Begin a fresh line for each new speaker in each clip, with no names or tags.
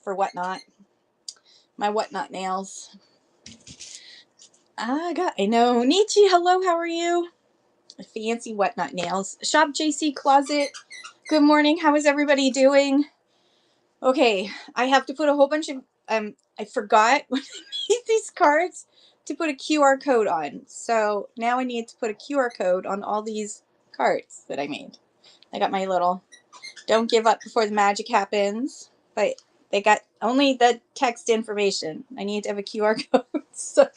for Whatnot. My Whatnot nails. I know. Nietzsche, hello, how are you? Fancy Whatnot nails. Shop JC Closet. Good morning. How is everybody doing? Okay, I have to put a whole bunch of I forgot when I made these cards to put a QR code on. So now I need to put a QR code on all these cards that I made. I got my little don't give up before the magic happens, but they got only the text information. I need to have a QR code. So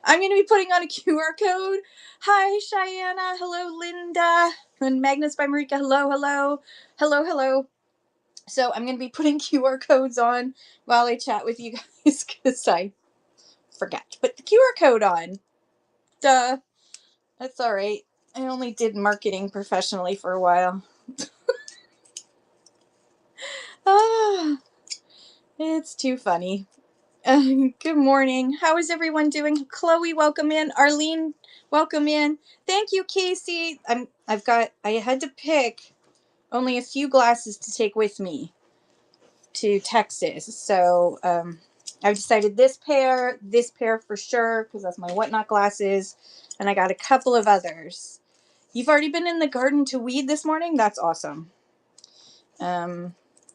I'm going to be putting on a QR code. Hi, Cheyenne. Hello, Linda. And Magnus by Marika. Hello, hello. Hello, hello. So I'm going to be putting QR codes on while I chat with you guys because I forgot to put the QR code on. Duh. That's all right. I only did marketing professionally for a while. Ah, it's too funny. Good morning. How is everyone doing? Chloe, welcome in. Arlene, welcome in. Thank you, Casey. I had to pick only a few glasses to take with me to Texas. So I've decided this pair for sure, because that's my Whatnot glasses. And I got a couple of others. You've already been in the garden to weed this morning? That's awesome.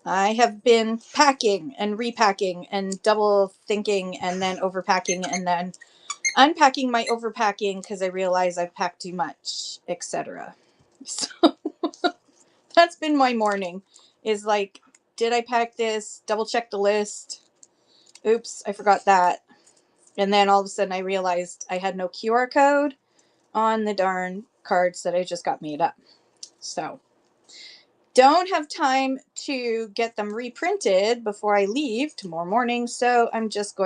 I have been packing and repacking and double thinking and then overpacking and then unpacking my overpacking because I realize I've packed too much, etc. So that's been my morning. Is like, did I pack this? Double check the list. Oops, I forgot that. And then all of a sudden I realized I had no QR code on the darn cards that I just got made up. So don't have time to get them reprinted before I leave tomorrow morning. So I just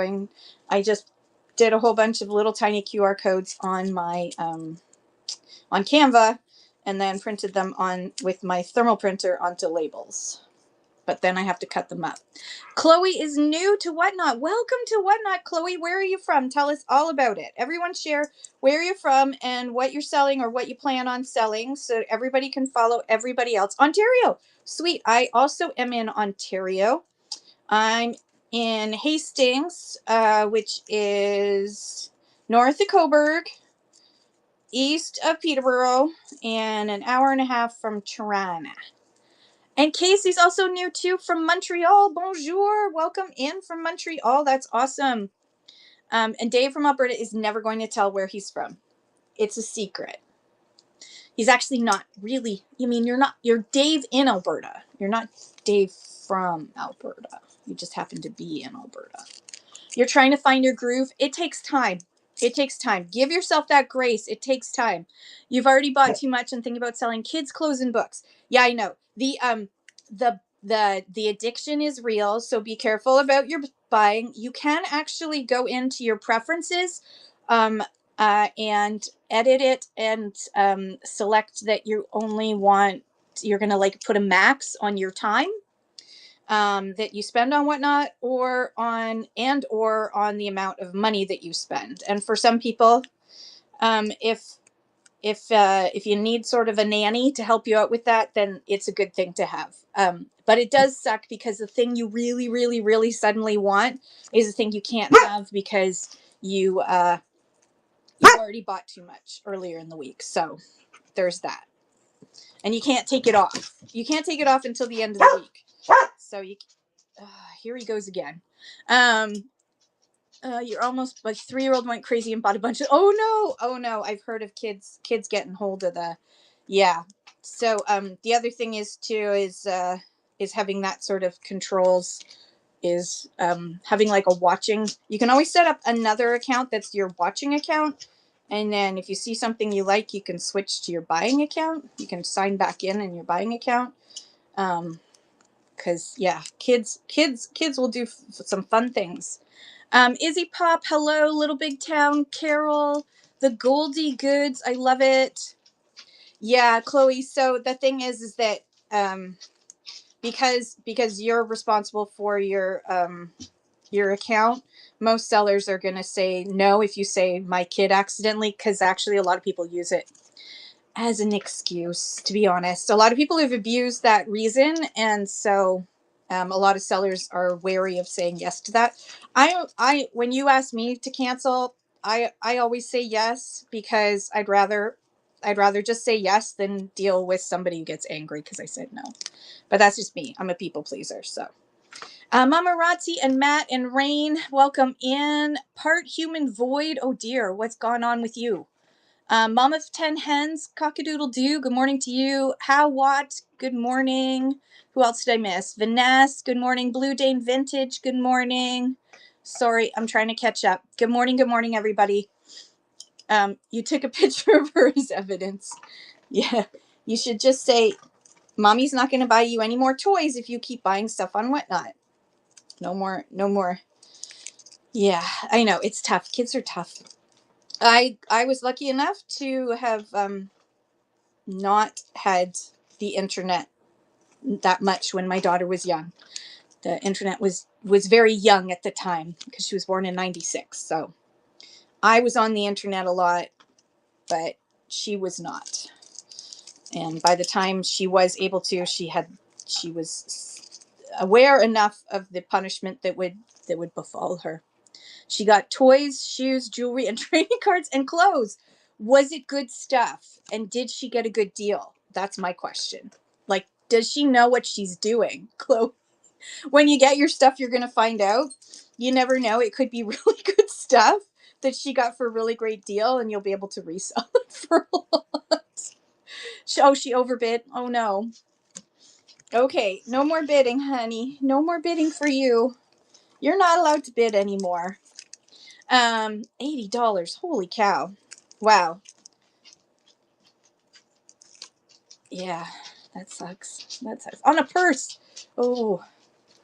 did a whole bunch of little tiny QR codes on my, on Canva and then printed them on with my thermal printer onto labels. But then I have to cut them up. Chloe is new to Whatnot. Welcome to Whatnot, Chloe. Where are you from? Tell us all about it. Everyone share where you're from and what you're selling or what you plan on selling so everybody can follow everybody else. Ontario. Sweet. I also am in Ontario. I'm in Hastings, which is north of Cobourg, east of Peterborough, and an hour and a half from Toronto. And Casey's also new too from Montreal. Bonjour. Welcome in from Montreal. That's awesome. And Dave from Alberta is never going to tell where he's from. It's a secret. He's actually not really. You're Dave in Alberta. You're not Dave from Alberta. You just happen to be in Alberta. You're trying to find your groove. It takes time. It takes time. Give yourself that grace. It takes time. You've already bought too much and think about selling kids' clothes and books. Yeah, I know. The addiction is real, so be careful about your buying. You can actually go into your preferences and edit it and select that you're going to put a max on your time that you spend on Whatnot or on the amount of money that you spend. And for some people, if you need sort of a nanny to help you out with that, then it's a good thing to have. But it does suck because the thing you really, really, really suddenly want is the thing you can't have because you already bought too much earlier in the week. So there's that. And you can't take it off. You can't take it off until the end of the week. So here he goes again. You're almost like 3-year-old went crazy and bought a bunch of. Oh no! I've heard of kids getting hold of the. Yeah. So the other thing is having that sort of controls. Is having like a watching. You can always set up another account that's your watching account, and then if you see something you like, you can switch to your buying account. You can sign back in your buying account. Because kids will do some fun things. Izzy Pop, hello, Little Big Town, Carol, the Goldie Goods, I love it. Yeah, Chloe. So the thing is that because you're responsible for your account, most sellers are going to say no if you say my kid accidentally, because actually a lot of people use it as an excuse, to be honest. A lot of people have abused that reason, and so A lot of sellers are wary of saying yes to that. When you ask me to cancel, I always say yes, because I'd rather just say yes than deal with somebody who gets angry because I said no. But that's just me. I'm a people pleaser. So, Mama Rotzi and Matt and Rain, welcome in. Part human void. Oh dear, what's gone on with you? Mom of 10 Hens, Cockadoodle Doo, good morning to you. How Watt, good morning. Who else did I miss? Vanessa, good morning. Blue Dane Vintage, good morning. Sorry, I'm trying to catch up. Good morning, everybody. You took a picture of her as evidence. Yeah, you should just say, Mommy's not going to buy you any more toys if you keep buying stuff on Whatnot. No more, no more. Yeah, I know, it's tough. Kids are tough. I was lucky enough to have not had the internet that much when my daughter was young. The internet was very young at the time because she was born in 96. So I was on the internet a lot, but she was not. And by the time she was able to, she was aware enough of the punishment that would befall her. She got toys, shoes, jewelry, and trading cards and clothes. Was it good stuff? And did she get a good deal? That's my question. Like, does she know what she's doing? Chloe, when you get your stuff, you're going to find out. You never know. It could be really good stuff that she got for a really great deal, and you'll be able to resell it for a lot. Oh, she overbid. Oh, no. Okay, no more bidding, honey. No more bidding for you. You're not allowed to bid anymore. $80. Holy cow. Wow. Yeah, that sucks. That sucks. On a purse. Oh,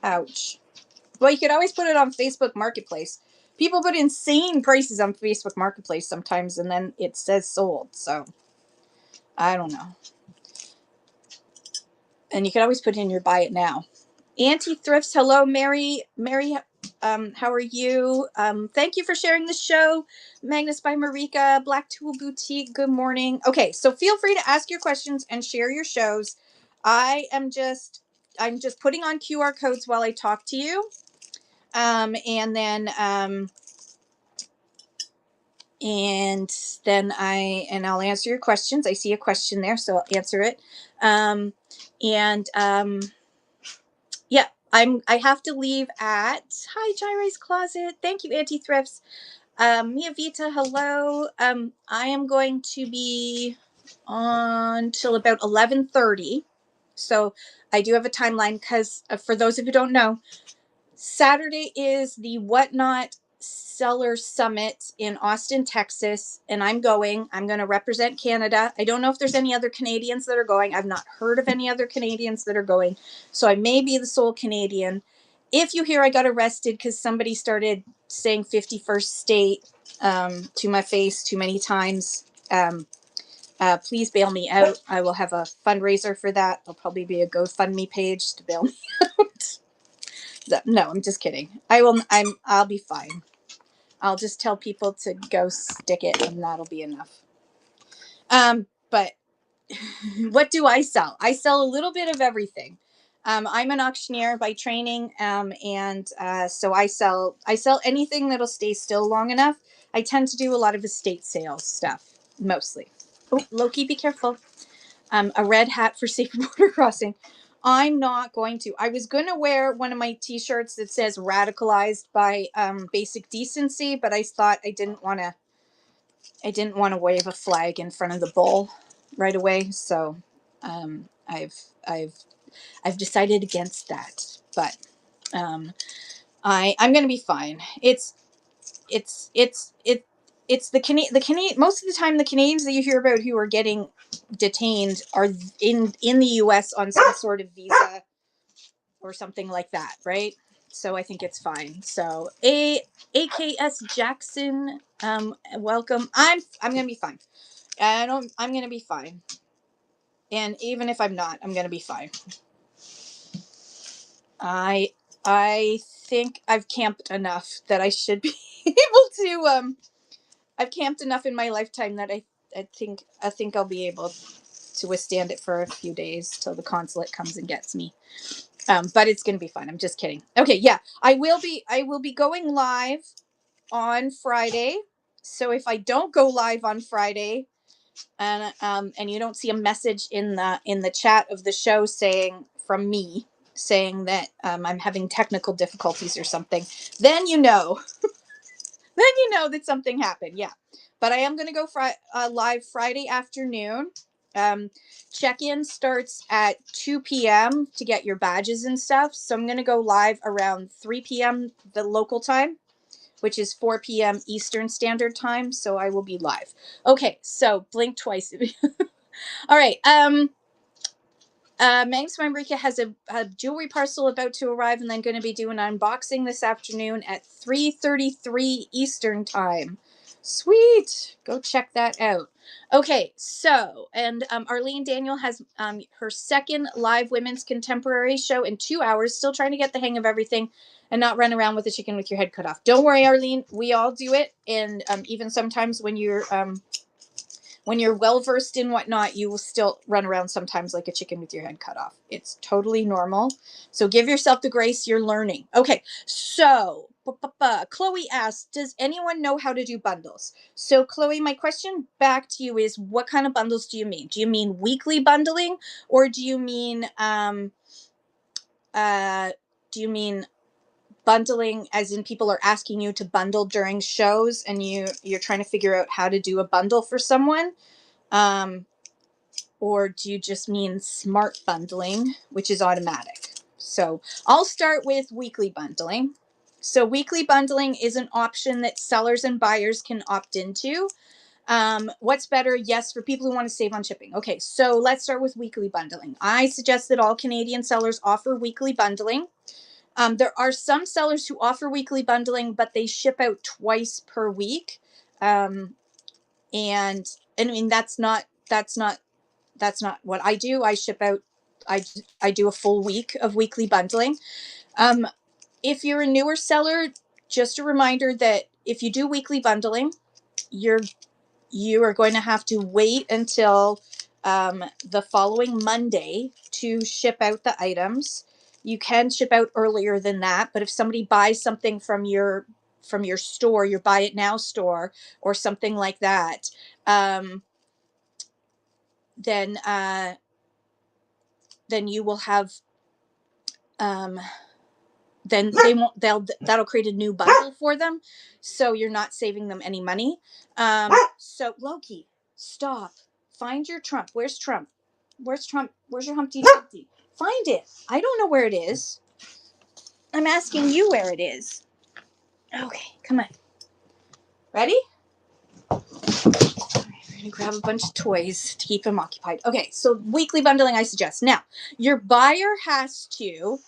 ouch. Well, you could always put it on Facebook Marketplace. People put insane prices on Facebook Marketplace sometimes, and then it says sold. So, I don't know. And you could always put in your buy it now. Auntie Thrifts, hello, Mary. Mary, how are you? Thank you for sharing the show. Magnus by Marika, Black Tool Boutique, good morning. Okay, so feel free to ask your questions and share your shows. I'm just putting on QR codes while I talk to you. And then I'll answer your questions. I see a question there, so I'll answer it. Yeah, I have to leave at hi Jaire's Closet. Thank you, Auntie Thrifts. Mia Vita, hello. I am going to be on till about 11:30. So I do have a timeline because for those of you who don't know, Saturday is the Whatnot Seller Summit in Austin, Texas, and I'm going to represent Canada. I don't know if there's any other Canadians that are going. I've not heard of any other Canadians that are going, so I may be the sole Canadian. If you hear I got arrested because somebody started saying 51st state to my face too many times, please bail me out. I will have a fundraiser for that. There'll probably be a GoFundMe page to bail me out. No, I'm just kidding. I'll be fine. I'll just tell people to go stick it and that'll be enough. But what do I sell? I sell a little bit of everything. I'm an auctioneer by training. So I sell anything that'll stay still long enough. I tend to do a lot of estate sales stuff, mostly. Oh, Loki, be careful. A red hat for safe border crossing. I'm not going to. I was going to wear one of my t-shirts that says radicalized by Basic Decency, but I thought I didn't want to wave a flag in front of the bull right away. So I've decided against that. But I'm going to be fine. It's the Canadian. Most of the time, the Canadians that you hear about who are getting detained are in the U.S. on some sort of visa or something like that, right? So I think it's fine. So AKS Jackson, welcome. I'm gonna be fine. I'm gonna be fine. And even if I'm not, I'm gonna be fine. I think I've camped enough that I should be able to I've camped enough in my lifetime that I think I'll be able to withstand it for a few days till the consulate comes and gets me. But it's going to be fun. I'm just kidding. Okay. Yeah. I will be going live on Friday. So if I don't go live on Friday, and you don't see a message in the chat of the show saying from me saying that I'm having technical difficulties or something, then that something happened. Yeah, but I am going to go live Friday afternoon. Check-in starts at 2 p.m. to get your badges and stuff. So I'm going to go live around 3 p.m. the local time, which is 4 p.m. Eastern Standard Time. So I will be live. Okay, so blink twice. All right. Manx Marika has a jewelry parcel about to arrive, and then going to be doing an unboxing this afternoon at 3:33 Eastern Time. Sweet. Go check that out. Okay, so, and Arlene Daniel has her second live women's contemporary show in 2 hours, still trying to get the hang of everything and not run around with a chicken with your head cut off. Don't worry, Arlene. We all do it. And even sometimes when you're well versed in whatnot, you will still run around sometimes like a chicken with your head cut off. It's totally normal. So give yourself the grace. You're learning. Okay. So Chloe asked, does anyone know how to do bundles? So Chloe, my question back to you is, what kind of bundles do you mean? Do you mean weekly bundling, or do you mean bundling as in people are asking you to bundle during shows and you're trying to figure out how to do a bundle for someone? Or do you just mean smart bundling, which is automatic? So I'll start with weekly bundling. So weekly bundling is an option that sellers and buyers can opt into. What's better? Yes, for people who want to save on shipping. Okay, so let's start with weekly bundling. I suggest that all Canadian sellers offer weekly bundling. There are some sellers who offer weekly bundling, but they ship out twice per week. And I mean, that's not what I do. I ship out, I do a full week of weekly bundling. If you're a newer seller, just a reminder that if you do weekly bundling, you are going to have to wait until the following Monday to ship out the items. You can ship out earlier than that, but if somebody buys something from your store, your Buy It Now store or something like that, then you will have then that'll create a new bundle for them, so you're not saving them any money. So Loki, stop. Find your Trump. Where's Trump? Where's your Humpty Dumpty? Find it. I don't know where it is. I'm asking you where it is. Okay, come on. Ready? We're gonna grab a bunch of toys to keep him occupied. Okay, so weekly bundling I suggest. Now, your buyer has to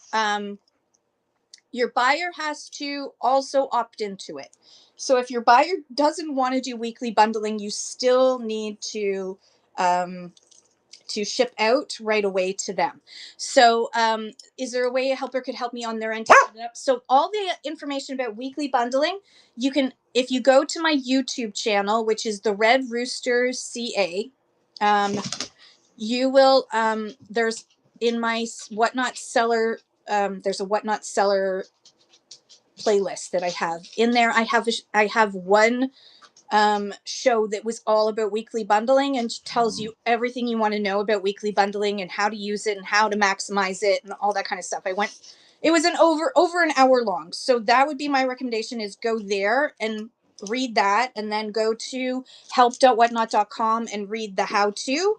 also opt into it. So if your buyer doesn't want to do weekly bundling, you still need to ship out right away to them. So is there a way a helper could help me on their end to set it up? So all the information about weekly bundling, you can, if you go to my YouTube channel, which is the Red Rooster CA, you will, there's in my Whatnot Seller, there's a Whatnot Seller playlist that I have in there. I have one show that was all about weekly bundling and tells you everything you want to know about weekly bundling and how to use it and how to maximize it and all that kind of stuff. It was over an hour long. So that would be my recommendation, is go there and read that, and then go to help.whatnot.com and read the how to.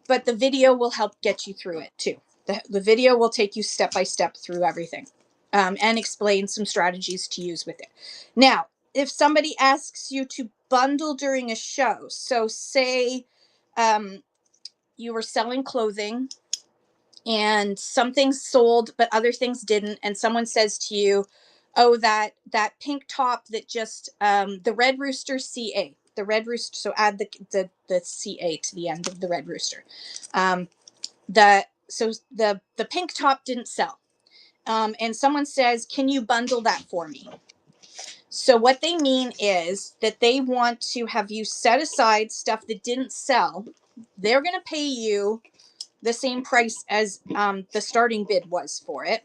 But the video will help get you through it too. The video will take you step by step through everything, and explain some strategies to use with it. Now, if somebody asks you to bundle during a show, so say you were selling clothing and some things sold but other things didn't, and someone says to you, oh, that pink top that just the Red Rooster CA, the Red Rooster, so add the CA to the end of the Red Rooster. The pink top didn't sell, and someone says, can you bundle that for me? So what they mean is that they want to have you set aside stuff that didn't sell. They're going to pay you the same price as the starting bid was for it.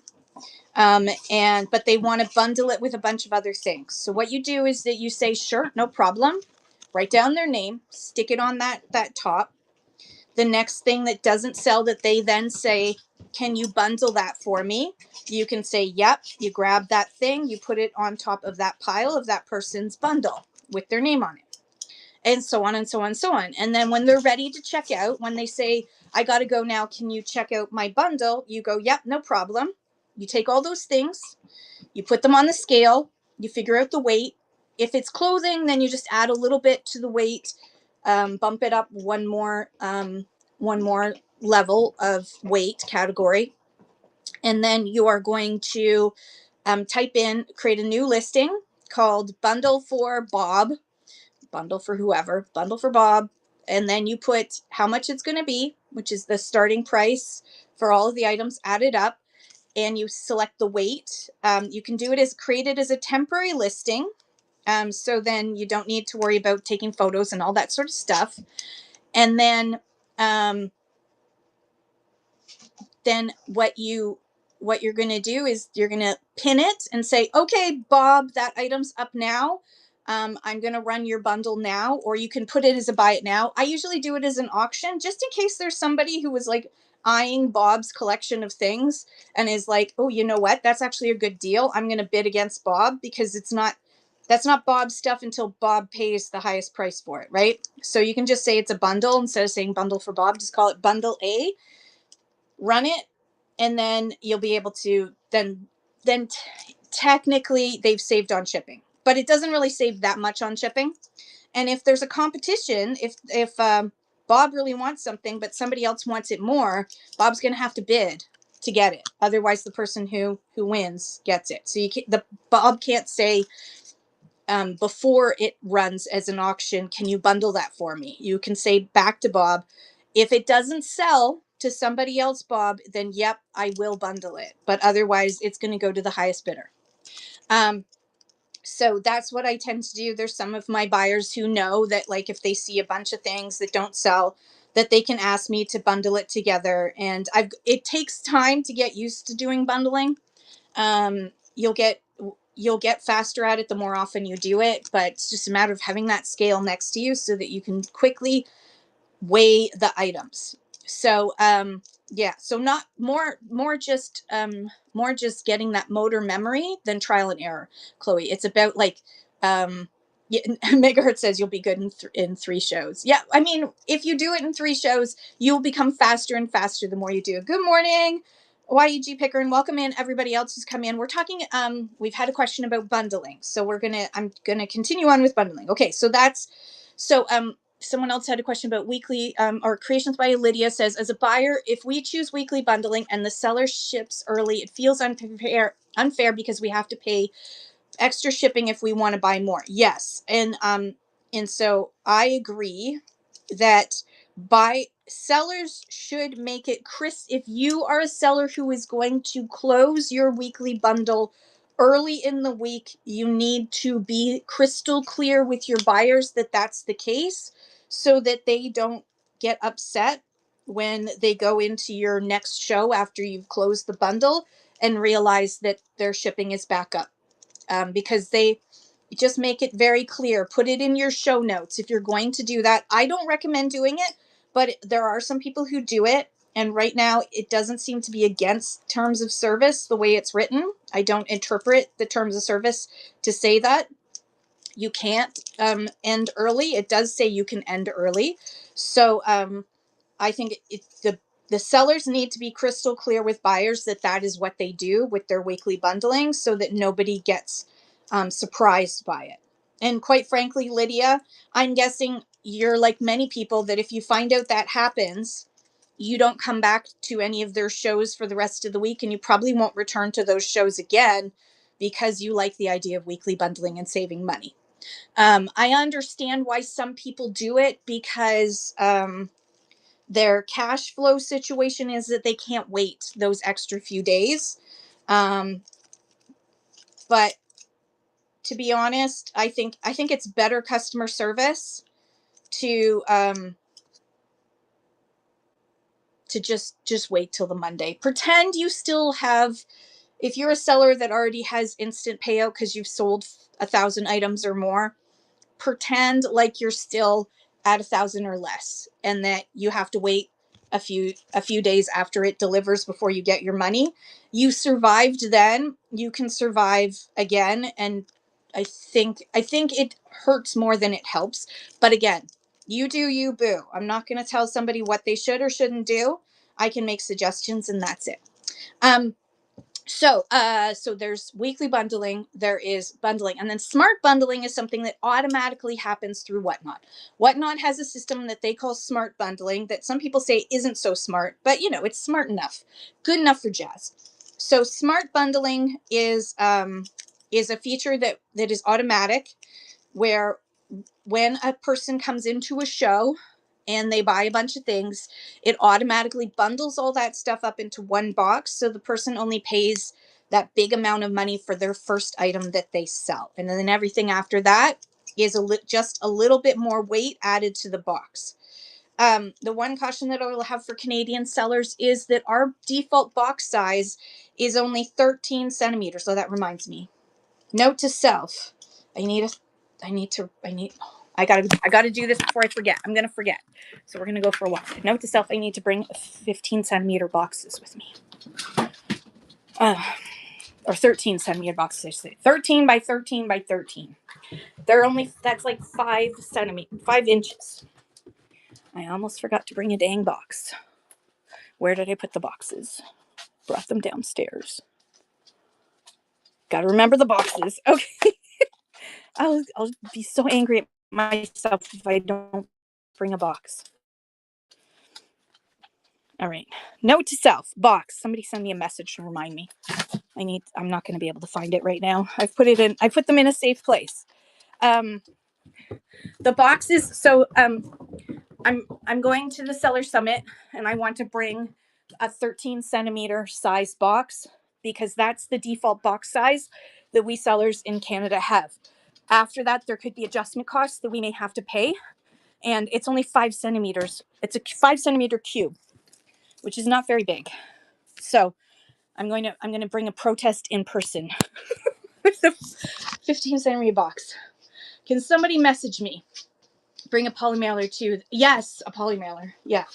But they want to bundle it with a bunch of other things. So what you do is that you say, sure, no problem. Write down their name, stick it on that top. The next thing that doesn't sell that they then say, can you bundle that for me? You can say, yep. You grab that thing, you put it on top of that pile of that person's bundle with their name on it, and so on and so on and so on. And then when they're ready to check out, when they say, I got to go now, can you check out my bundle? You go, yep, no problem. You take all those things, you put them on the scale, you figure out the weight. If it's clothing, then you just add a little bit to the weight, bump it up one more level of weight category, and then you are going to create a new listing called bundle for Bob, bundle for whoever, bundle for Bob, and then you put how much it's going to be, which is the starting price for all of the items added up, and you select the weight. You can do it as created as a temporary listing. So then you don't need to worry about taking photos and all that sort of stuff. And then what you're going to do is you're going to pin it and say, okay, Bob, that item's up now. I'm going to run your bundle now, or you can put it as a buy it now. I usually do it as an auction just in case there's somebody who was like eyeing Bob's collection of things and is like, oh, you know what? That's actually a good deal. I'm going to bid against Bob because that's not Bob's stuff until Bob pays the highest price for it, right? So you can just say it's a bundle instead of saying bundle for Bob, just call it bundle A, run it, and then you'll be able to then technically they've saved on shipping, but it doesn't really save that much on shipping. And if there's a competition, if Bob really wants something but somebody else wants it more, Bob's going to have to bid to get it, otherwise the person who wins gets it. So the Bob can't say, before it runs as an auction, can you bundle that for me? You can say back to Bob, if it doesn't sell to somebody else, Bob, then yep, I will bundle it. But otherwise, it's going to go to the highest bidder. So that's what I tend to do. There's some of my buyers who know that, like, if they see a bunch of things that don't sell, that they can ask me to bundle it together. And it takes time to get used to doing bundling. You'll get faster at it the more often you do it, but it's just a matter of having that scale next to you so that you can quickly weigh the items. So yeah, so not more just getting that motor memory than trial and error, Chloe. It's about like yeah, Megahertz says you'll be good in 3 shows. Yeah, I mean, if you do it in 3 shows, you'll become faster and faster the more you do it. Good morning, YEG Picker, and welcome in everybody else who's come in. We're talking, we've had a question about bundling, so I'm gonna continue on with bundling. Okay, so someone else had a question about weekly, or Creations by Lydia says, as a buyer, if we choose weekly bundling and the seller ships early, it feels unfair because we have to pay extra shipping if we want to buy more. Yes. And so I agree that sellers should make it if you are a seller who is going to close your weekly bundle early in the week, you need to be crystal clear with your buyers that that's the case, so that they don't get upset when they go into your next show after you've closed the bundle and realize that their shipping is back up. Because they just make it very clear. Put it in your show notes if you're going to do that. I don't recommend doing it, but there are some people who do it. And right now, it doesn't seem to be against terms of service the way it's written. I don't interpret the terms of service to say that you can't end early. It does say you can end early. So I think the sellers need to be crystal clear with buyers that that is what they do with their weekly bundling, so that nobody gets surprised by it. And quite frankly, Lydia, I'm guessing you're like many people that if you find out that happens, you don't come back to any of their shows for the rest of the week, and you probably won't return to those shows again because you like the idea of weekly bundling and saving money. I understand why some people do it, because their cash flow situation is that they can't wait those extra few days. But to be honest, I think it's better customer service to to just wait till the Monday. Pretend you still have, if you're a seller that already has instant payout because you've sold 1,000 items or more, pretend like you're still at 1,000 or less, and that you have to wait a few days after it delivers before you get your money. You survived then, you can survive again. And I think it hurts more than it helps. But again, you do you, boo. I'm not going to tell somebody what they should or shouldn't do. I can make suggestions, and that's it. So there's weekly bundling, there is bundling, and then smart bundling is something that automatically happens through Whatnot. Whatnot has a system that they call smart bundling that some people say isn't so smart, but you know, it's smart enough, good enough for Jazz. So smart bundling is a feature that is automatic, where when a person comes into a show and they buy a bunch of things, it automatically bundles all that stuff up into one box. So the person only pays that big amount of money for their first item that they sell. And then everything after that is just a little bit more weight added to the box. The one caution that I will have for Canadian sellers is that our default box size is only 13 centimeters. So that reminds me, note to self, I gotta do this before I forget. I'm gonna forget. So we're gonna go for a walk. Note to self, I need to bring 15 centimeter boxes with me. Or 13 centimeter boxes, I should say. 13 by 13 by 13. That's like 5 inches. I almost forgot to bring a dang box. Where did I put the boxes? Brought them downstairs. Gotta remember the boxes. Okay. I'll be so angry at myself if I don't bring a box. All right. Note to self, box. Somebody send me a message to remind me. I'm not going to be able to find it right now. I put them in a safe place. The boxes. So I'm going to the Seller Summit, and I want to bring a 13 centimeter size box because that's the default box size that we sellers in Canada have. After that, there could be adjustment costs that we may have to pay, and it's only 5 centimeters. It's a 5 centimeter cube, which is not very big. So I'm going to bring a protest in person with the 15 centimeter box. Can somebody message me? Bring a polymailer too. Yes, a polymailer. Yeah.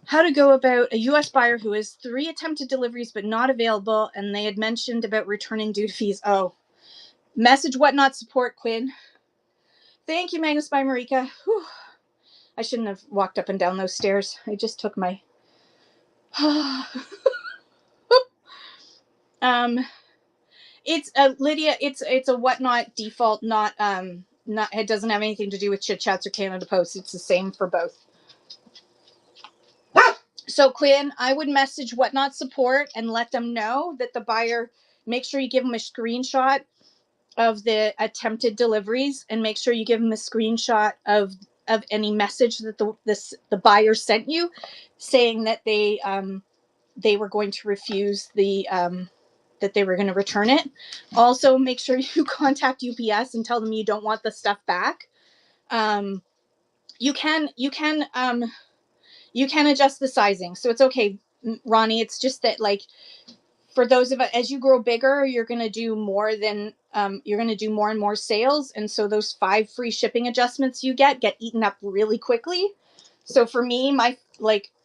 How to go about a U.S. buyer who has 3 attempted deliveries but not available, and they had mentioned about returning due to fees. Oh, message Whatnot support, Quinn. Thank you, Magnus by Marika. Whew. I shouldn't have walked up and down those stairs. I just took my. It's a Lydia. It's a Whatnot default. Not it doesn't have anything to do with Chit Chats or Canada Post. It's the same for both. So Quinn, I would message Whatnot support and let them know that the buyer. Make sure you give them a screenshot of the attempted deliveries, and make sure you give them a screenshot of any message that the buyer sent you, saying that they were going to refuse that they were going to return it. Also, make sure you contact UPS and tell them you don't want the stuff back. You can adjust the sizing, so it's okay, Ronnie. It's just that, like, for those of us, as you grow bigger, you're going to do more and more sales, and so those 5 free shipping adjustments you get eaten up really quickly. So for me,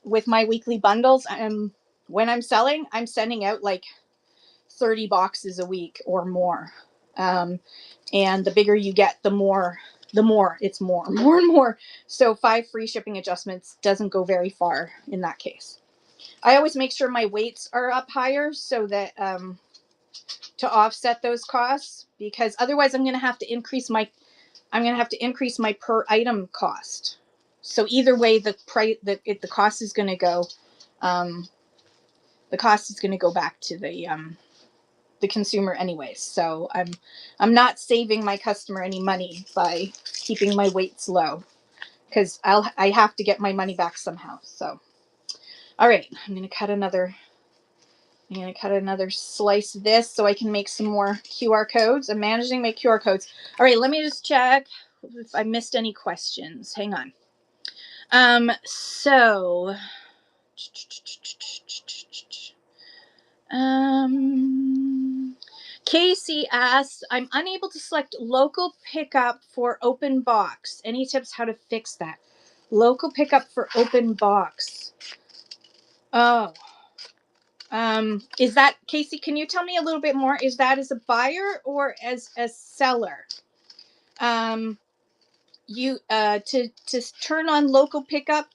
with my weekly bundles, when I'm selling, I'm sending out like 30 boxes a week or more. And the bigger you get, the more it's more and more. So 5 free shipping adjustments doesn't go very far in that case. I always make sure my weights are up higher so that to offset those costs, because otherwise I'm going to have to increase my per item cost. So either way, the cost is going to go. The cost is going to go back to the consumer anyways. So I'm not saving my customer any money by keeping my weights low, because I have to get my money back somehow. So, all right, I'm going to cut another slice of this so I can make some more QR codes. I'm managing my QR codes. All right, let me just check if I missed any questions. Hang on. So Casey asks, I'm unable to select local pickup for open box. Any tips how to fix that? Local pickup for open box. Oh. Is that, Casey, can you tell me a little bit more? Is that as a buyer or as a seller? You to turn on local pickup,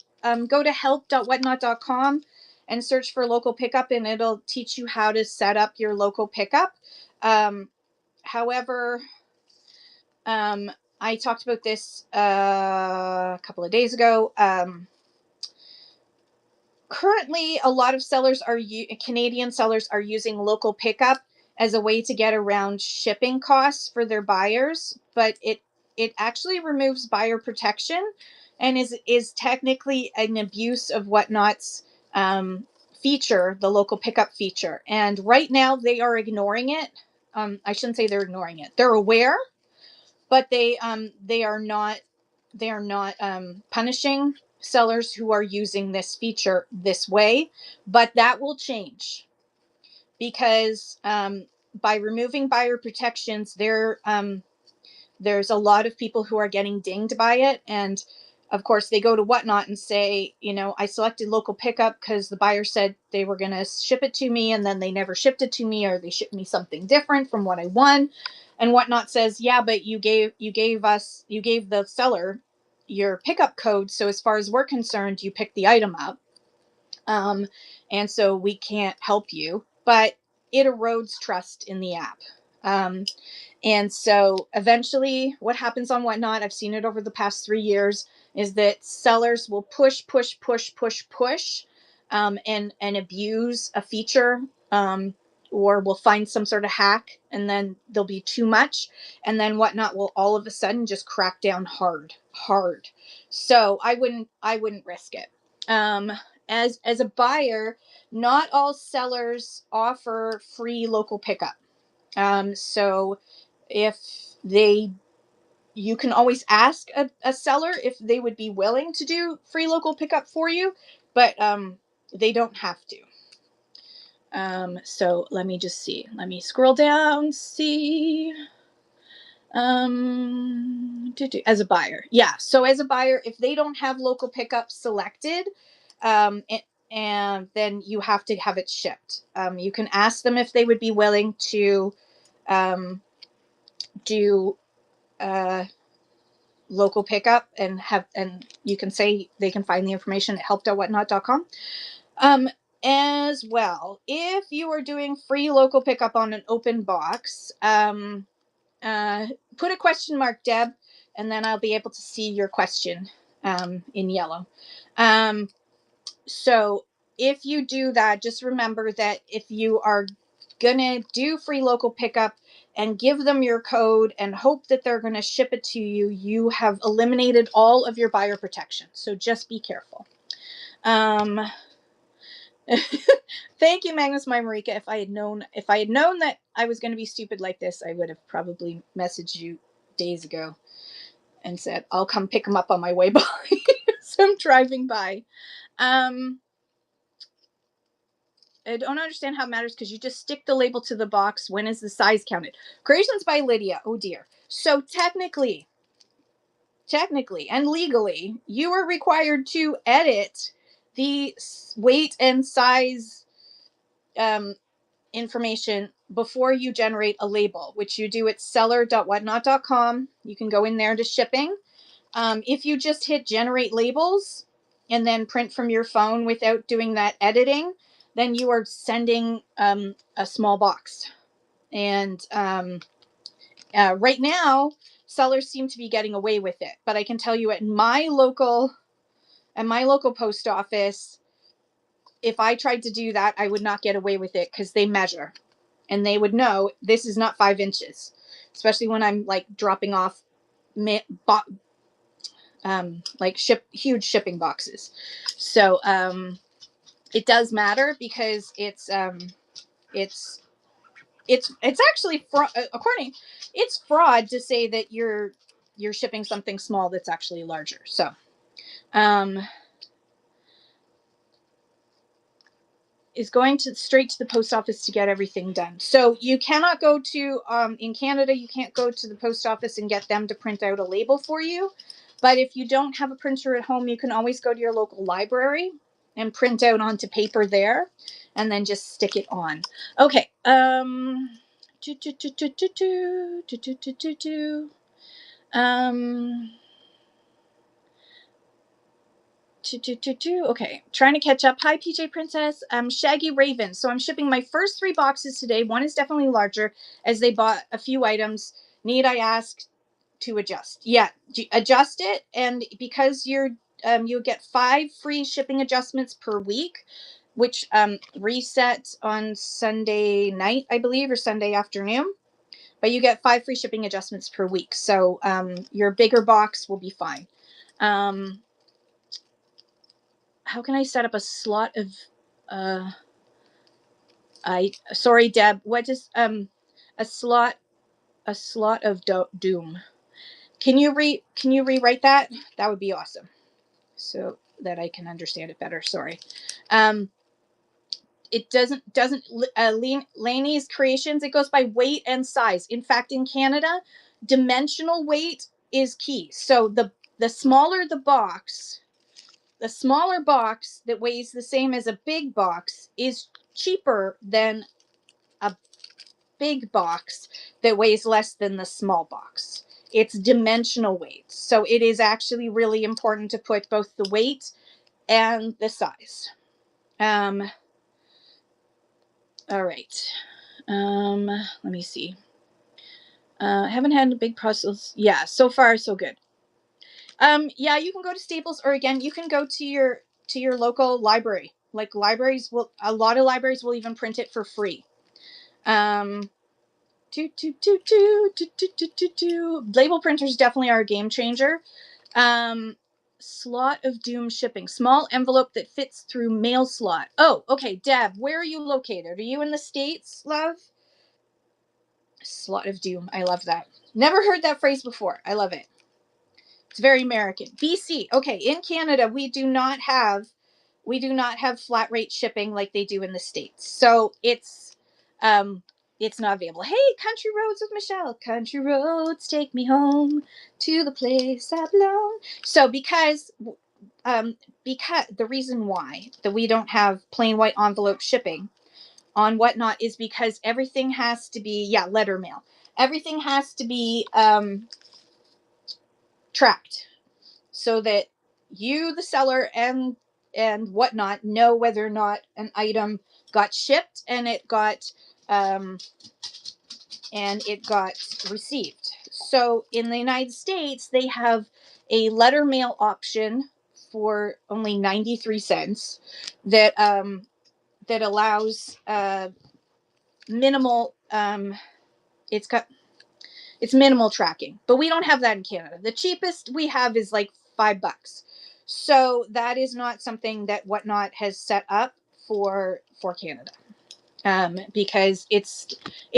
go to help.whatnot.com and search for local pickup, and it'll teach you how to set up your local pickup. However, I talked about this a couple of days ago. Currently, a lot of sellers Canadian sellers are using local pickup as a way to get around shipping costs for their buyers, but it actually removes buyer protection and is technically an abuse of Whatnot's feature, the local pickup feature. And right now they are ignoring it. I shouldn't say they're ignoring it. They're aware, but they are not punishing sellers who are using this feature this way. But that will change because by removing buyer protections, there's a lot of people who are getting dinged by it. And of course, they go to Whatnot and say, I selected local pickup because the buyer said they were going to ship it to me, and then they never shipped it to me, or they shipped me something different from what I won. And Whatnot says, yeah, but you gave the seller your pickup code. So as far as we're concerned, you picked the item up. And so we can't help you, but it erodes trust in the app. And so eventually what happens on Whatnot, I've seen it over the past 3 years, is that sellers will push, and abuse a feature, or will find some sort of hack, and then there'll be too much. And then Whatnot will all of a sudden just crack down hard. So I wouldn't risk it. As a buyer, not all sellers offer free local pickup. So if you can always ask a seller if they would be willing to do free local pickup for you, but they don't have to. So let me just see. Let me scroll down, see. As a buyer, yeah. So as a buyer, if they don't have local pickup selected, and then you have to have it shipped. You can ask them if they would be willing to do local pickup, and you can say they can find the information at help.whatnot.com. As well, if you are doing free local pickup on an open box, put a question mark, Deb, and then I'll be able to see your question in yellow. So if you do that, just remember that if you are gonna do free local pickup and give them your code and hope that they're gonna ship it to you, you have eliminated all of your buyer protection. So just be careful. Thank you, Magnus, my Marika. If I had known that I was going to be stupid like this, I would have probably messaged you days ago and said, I'll come pick them up on my way by. So I'm driving by. I don't understand how it matters because you just stick the label to the box. When is the size counted? Creations by Lydia. Oh dear. So technically and legally, you are required to edit the weight and size information before you generate a label, which you do at seller.whatnot.com. You can go in there to shipping. If you just hit generate labels and then print from your phone without doing that editing, then you are sending a small box. And right now, sellers seem to be getting away with it. But I can tell you at my local post office, if I tried to do that, I would not get away with it because they measure. And they would know this is not 5 inches, especially when I'm like dropping off huge shipping boxes. So it does matter because it's actually it's fraud to say that you're shipping something small that's actually larger. So is going to straight to the post office to get everything done. So you cannot go to, in Canada, you can't go to the post office and get them to print out a label for you. But if you don't have a printer at home, you can always go to your local library and print out onto paper there and then just stick it on. Okay. Okay, trying to catch up. Hi, PJ Princess. Shaggy Raven. So I'm shipping my first 3 boxes today. One is definitely larger as they bought a few items. Need I ask to adjust? Yeah, adjust it. And because you get 5 free shipping adjustments per week, which reset on Sunday night, I believe, or Sunday afternoon. But you get 5 free shipping adjustments per week. So your bigger box will be fine. How can I set up a slot of sorry, Deb, what is a slot of doom? Can you rewrite that? That would be awesome, so that I can understand it better. Sorry. It doesn't Laney's creations, it goes by weight and size. In fact, in Canada, dimensional weight is key. So the smaller the box, the smaller box that weighs the same as a big box is cheaper than a big box that weighs less than the small box. It's dimensional weight. So it is actually really important to put both the weight and the size. All right. Let me see. I haven't had a big process. Yeah, so far so good. Yeah, you can go to Staples, or again, you can go to your local library. Like a lot of libraries will even print it for free. Label printers definitely are a game changer. Slot of doom shipping, small envelope that fits through mail slot. Oh, okay, Deb, where are you located? Are you in the States, love? Slot of doom, I love that. Never heard that phrase before. I love it. It's very American. BC. Okay, in Canada, we do not have flat rate shipping like they do in the States. So it's not available. Hey, Country Roads with Michelle. Country roads take me home to the place I belong. So because the reason why that we don't have plain white envelope shipping on Whatnot is because everything has to be letter mail. Everything has to be tracked, so that you, the seller, and Whatnot know whether or not an item got shipped and it got received. So in the United States, they have a letter mail option for only 93 cents that allows minimal it's minimal tracking, but we don't have that in Canada. The cheapest we have is like $5. So that is not something that Whatnot has set up for Canada, because it's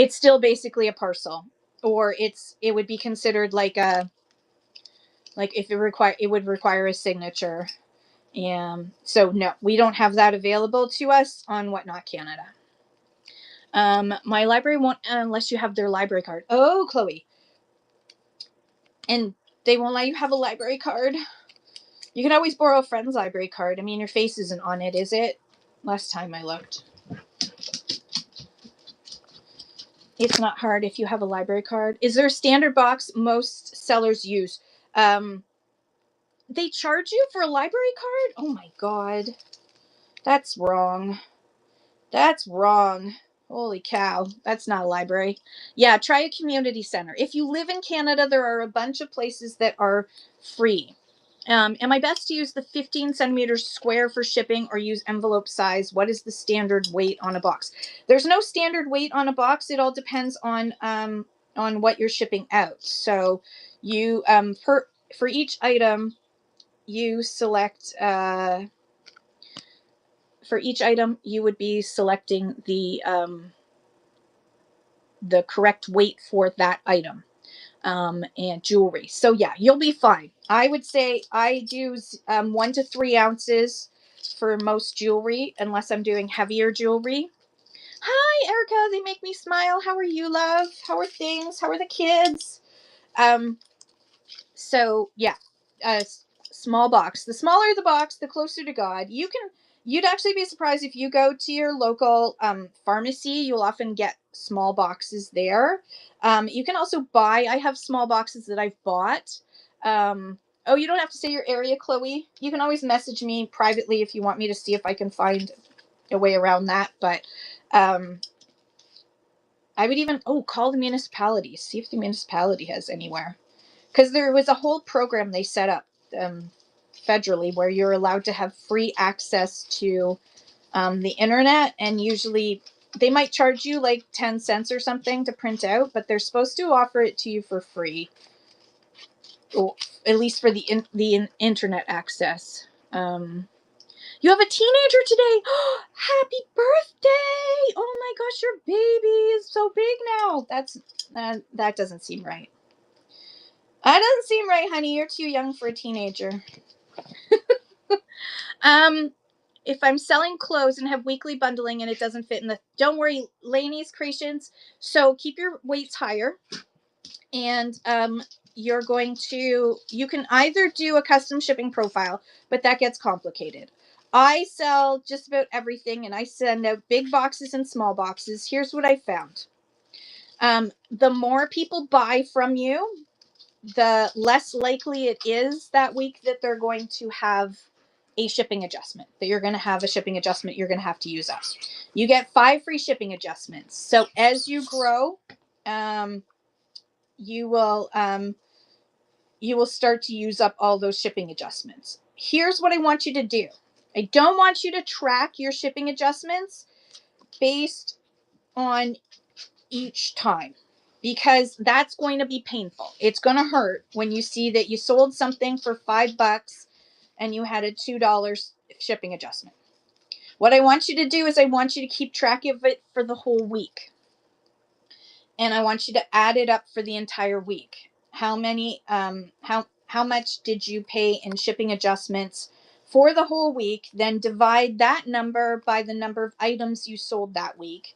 still basically a parcel, or it would be considered like if it would require a signature. So no, we don't have that available to us on Whatnot Canada. My library won't unless you have their library card. Oh, Chloe. And they won't let you have a library card. You can always borrow a friend's library card. I mean, your face isn't on it, is it? Last time I looked. It's not hard if you have a library card. Is there a standard box most sellers use? They charge you for a library card? Oh my God. That's wrong. That's wrong. Holy cow. That's not a library. Yeah, try a community center. If you live in Canada, there are a bunch of places that are free. Am I best to use the 15 centimeters square for shipping or use envelope size? What is the standard weight on a box? There's no standard weight on a box. It all depends on what you're shipping out. So you for each item, you select for each item you would be selecting the correct weight for that item. and jewelry. So yeah, you'll be fine. I would say I use 1 to 3 ounces for most jewelry, unless I'm doing heavier jewelry. Hi, Erica. They make me smile. How are you, love? How are things? How are the kids? So yeah, small box. The smaller the box, the closer to God. You'd actually be surprised if you go to your local pharmacy. You'll often get small boxes there. You can also buy. I have small boxes that I've bought. Oh, you don't have to say your area, Chloe. You can always message me privately if you want me to see if I can find a way around that. But I would even call the municipality, see if the municipality has anywhere. Because there was a whole program they set up federally where you're allowed to have free access to the internet, and usually they might charge you like 10 cents or something to print out, but they're supposed to offer it to you for free, or at least for the internet access. You have a teenager today. Happy birthday! Oh my gosh, your baby is so big now. That doesn't seem right. That doesn't seem right, honey. You're too young for a teenager. If I'm selling clothes and have weekly bundling and it doesn't fit in the, don't worry, Lainey's Creations. So keep your weights higher, and you can either do a custom shipping profile, but that gets complicated. I sell just about everything, and I send out big boxes and small boxes. Here's what I found. The more people buy from you, the less likely it is that week that they're going to have a shipping adjustment, that you're going to have a shipping adjustment. You're going to have to use us. You get 5 free shipping adjustments. So as you grow, you will start to use up all those shipping adjustments. Here's what I want you to do. I don't want you to track your shipping adjustments based on each time, because that's going to be painful. It's going to hurt when you see that you sold something for $5 and you had a $2 shipping adjustment. What I want you to do is I want you to keep track of it for the whole week. And I want you to add it up for the entire week. How much did you pay in shipping adjustments for the whole week? Then divide that number by the number of items you sold that week.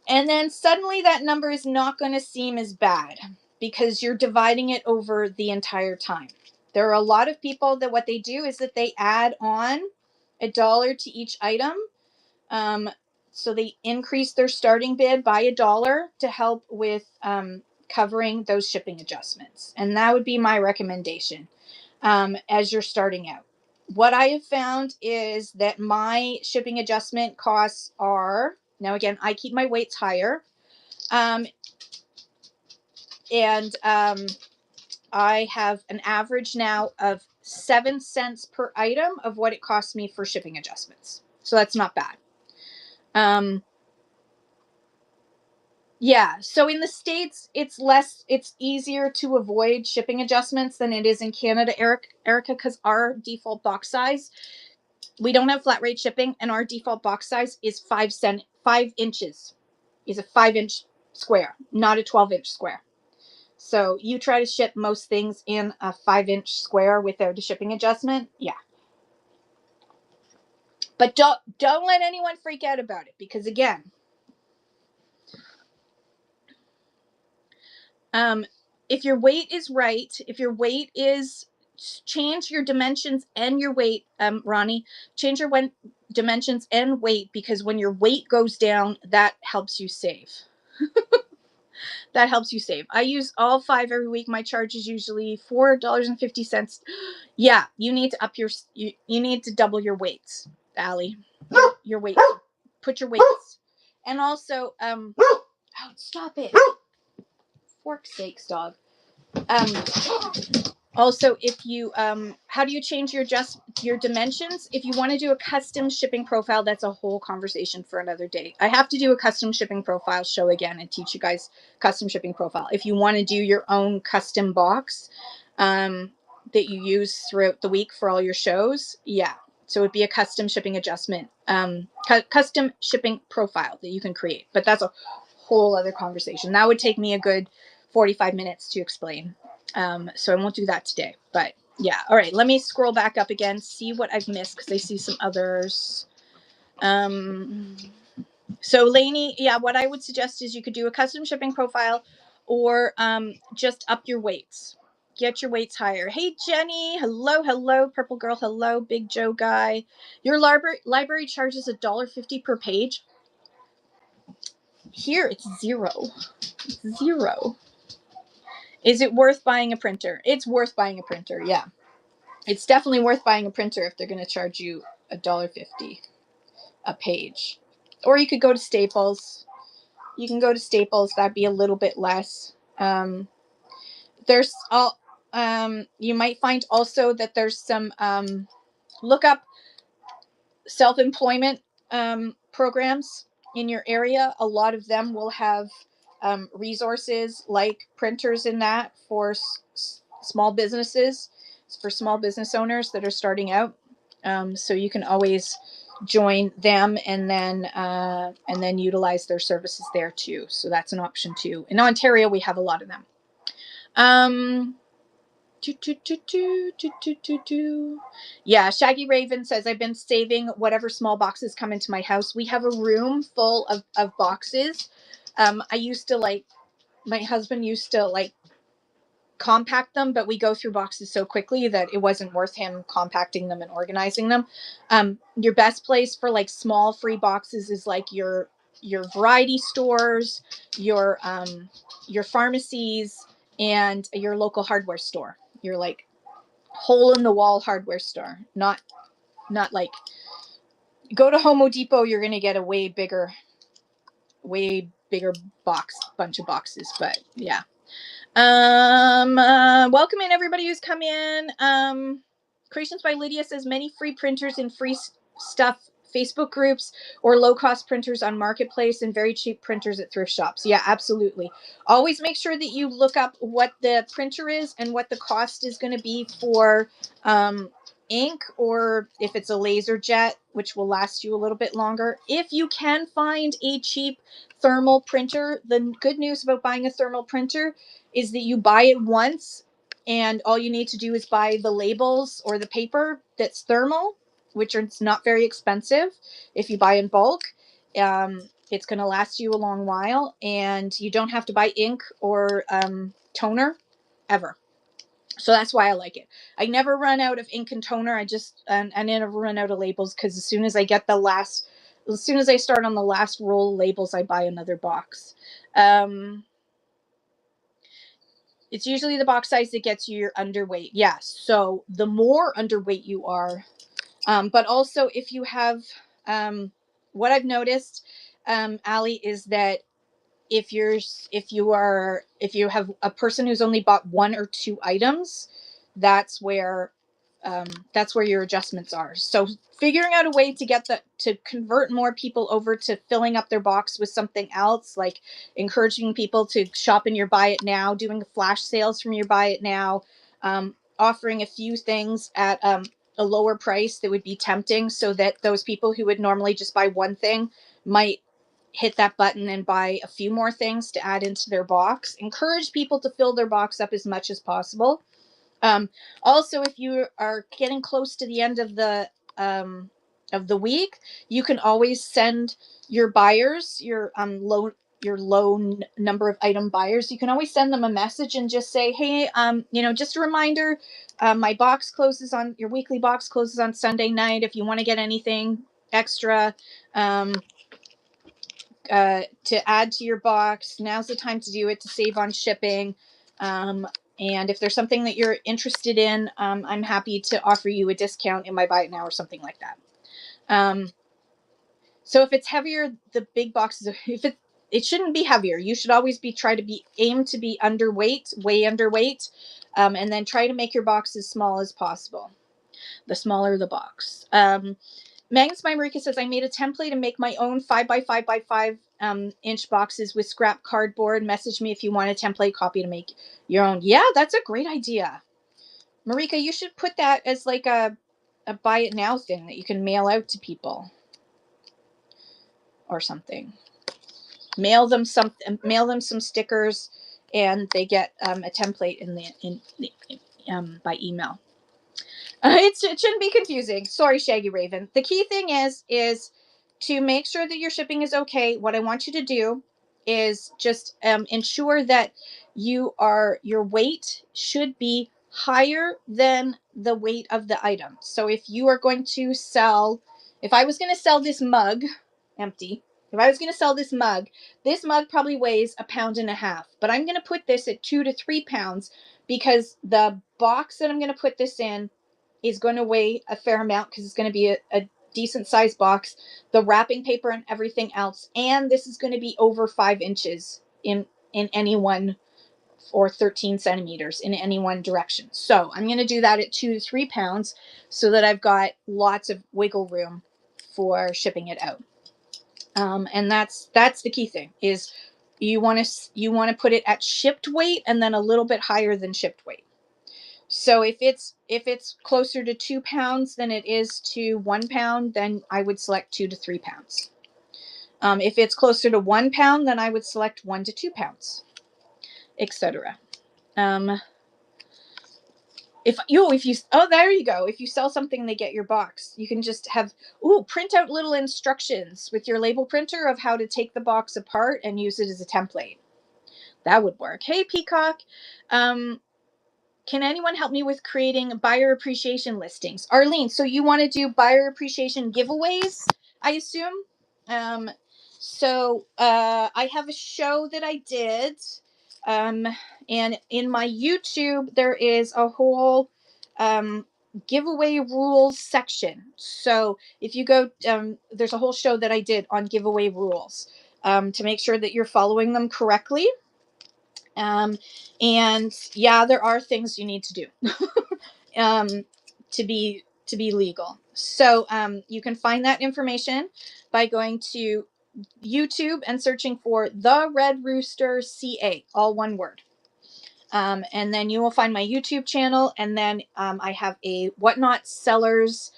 And then suddenly that number is not going to seem as bad because you're dividing it over the entire time. There are a lot of people that what they do is that they add on $1 to each item. So they increase their starting bid by $1 to help with covering those shipping adjustments. And that would be my recommendation as you're starting out. What I have found is that my shipping adjustment costs are, now again, I keep my weights higher. I have an average now of 7 cents per item of what it costs me for shipping adjustments. So that's not bad. Yeah, so in the States, it's easier to avoid shipping adjustments than it is in Canada, Erica, because our default box size, we don't have flat rate shipping, and our default box size is 5 inches, is a 5-inch square, not a 12-inch square. So you try to ship most things in a 5-inch square without a shipping adjustment, yeah. But don't let anyone freak out about it, because again, if your weight is right, change your dimensions and your weight, Ronnie, change your dimensions and weight, because when your weight goes down, that helps you save. That helps you save. I use all 5 every week. My charge is usually $4.50. Yeah, you need to you need to double your weights, Allie. Your weight. Put your weights. And also, stop it. Fork's sakes, dog. Also, if you how do you change your dimensions? If you want to do a custom shipping profile, that's a whole conversation for another day. I have to do a custom shipping profile show again and teach you guys custom shipping profile. If you want to do your own custom box that you use throughout the week for all your shows, yeah. So it'd be a custom shipping adjustment, custom shipping profile that you can create. But that's a whole other conversation. That would take me a good 45 minutes to explain. So I won't do that today, but yeah. All right, let me scroll back up again, see what I've missed, because I see some others. So Lainey, yeah, what I would suggest is you could do a custom shipping profile, or just up your weights. Get your weights higher. Hey Jenny, hello, hello, Purple Girl, hello, Big Joe guy. Your library charges $1.50 per page. Here it's zero. Zero. Is it worth buying a printer? It's worth buying a printer, yeah. It's definitely worth buying a printer if they're going to charge you $1.50 a page. Or you could go to Staples. You can go to Staples. That'd be a little bit less. There's all. You might find also that there's some look up self-employment programs in your area. A lot of them will have resources like printers in that for small businesses, for small business owners that are starting out. So you can always join them and then utilize their services there too. So that's an option too. In Ontario, we have a lot of them. Yeah, Shaggy Raven says, I've been saving whatever small boxes come into my house. We have a room full of boxes. I used to my husband used to compact them, but we go through boxes so quickly that it wasn't worth him compacting them and organizing them. Your best place for small free boxes is your variety stores, your pharmacies, and your local hardware store. Your hole in the wall hardware store, not go to Home Depot. You're going to get a way bigger bunch of boxes, but yeah. Welcome in everybody who's come in. Creations by Lydia says many free printers and free stuff Facebook groups, or low-cost printers on Marketplace, and very cheap printers at thrift shops. Yeah, absolutely. Always make sure that you look up what the printer is and what the cost is going to be for ink, or if it's a laser jet, which will last you a little bit longer. If you can find a cheap thermal printer, the good news about buying a thermal printer is that you buy it once and all you need to do is buy the labels or the paper that's thermal, which is not very expensive if you buy in bulk. It's going to last you a long while, and you don't have to buy ink or toner ever. So that's why I like it. I never run out of ink and toner. I never run out of labels, because as soon as I start on the last roll of labels, I buy another box. It's usually the box size that gets you your underweight. Yeah, so the more underweight you are, but also if you have, what I've noticed, Allie, is that if you have a person who's only bought 1 or 2 items, that's where your adjustments are. So figuring out a way to convert more people over to filling up their box with something else, like encouraging people to shop in your Buy It Now, doing flash sales from your Buy It Now, offering a few things at a lower price that would be tempting, so that those people who would normally just buy one thing might hit that button and buy a few more things to add into their box. Encourage people to fill their box up as much as possible. Also, if you are getting close to the end of the week, you can always send your buyers, your low number of item buyers, you can always send them a message and just say, hey, just a reminder, your weekly box closes on Sunday night. If you want to get anything extra to add to your box, now's the time to do it, to save on shipping. And if there's something that you're interested in, I'm happy to offer you a discount in my Buy It Now or something like that. So if it's heavier, the big boxes, it shouldn't be heavier. You should always aim to be underweight, way underweight, and then try to make your box as small as possible. The smaller the box. Magnus by Marika says, I made a template and make my own 5x5x5 inch boxes with scrap cardboard. Message me if you want a template copy to make your own. Yeah, that's a great idea. Marika, you should put that as a Buy It Now thing that you can mail out to people or something. Mail them some stickers and they get a template by email. It shouldn't be confusing. Sorry, Shaggy Raven. The key thing is to make sure that your shipping is okay. What I want you to do is just ensure that your weight should be higher than the weight of the item. So if you are going to sell, if I was going to sell this mug empty, if I was going to sell this mug probably weighs 1.5 pounds, but I'm going to put this at 2 to 3 pounds because the box that I'm going to put this in is going to weigh a fair amount because it's going to be a decent sized box, the wrapping paper and everything else. And this is going to be over 5 inches in any one, or 13 centimeters in any one direction. So I'm going to do that at 2 to 3 pounds so that I've got lots of wiggle room for shipping it out. And that's the key thing is you want to put it at shipped weight and then a little bit higher than shipped weight. So if it's closer to 2 pounds than it is to 1 pound, then I would select 2 to 3 pounds. If it's closer to 1 pound, then I would select 1 to 2 pounds, etc. If you there you go. If you sell something, they get your box. You can just have print out little instructions with your label printer of how to take the box apart and use it as a template. That would work. Hey, Peacock. Can anyone help me with creating buyer appreciation listings? Arlene, so you want to do buyer appreciation giveaways, I assume? I have a show that I did. And in my YouTube, there is a whole giveaway rules section. So if you go, there's a whole show that I did on giveaway rules to make sure that you're following them correctly. And yeah, there are things you need to do to be legal. So you can find that information by going to YouTube and searching for The Red Rooster CA, all one word. And then you will find my YouTube channel, and then I have a Whatnot Sellers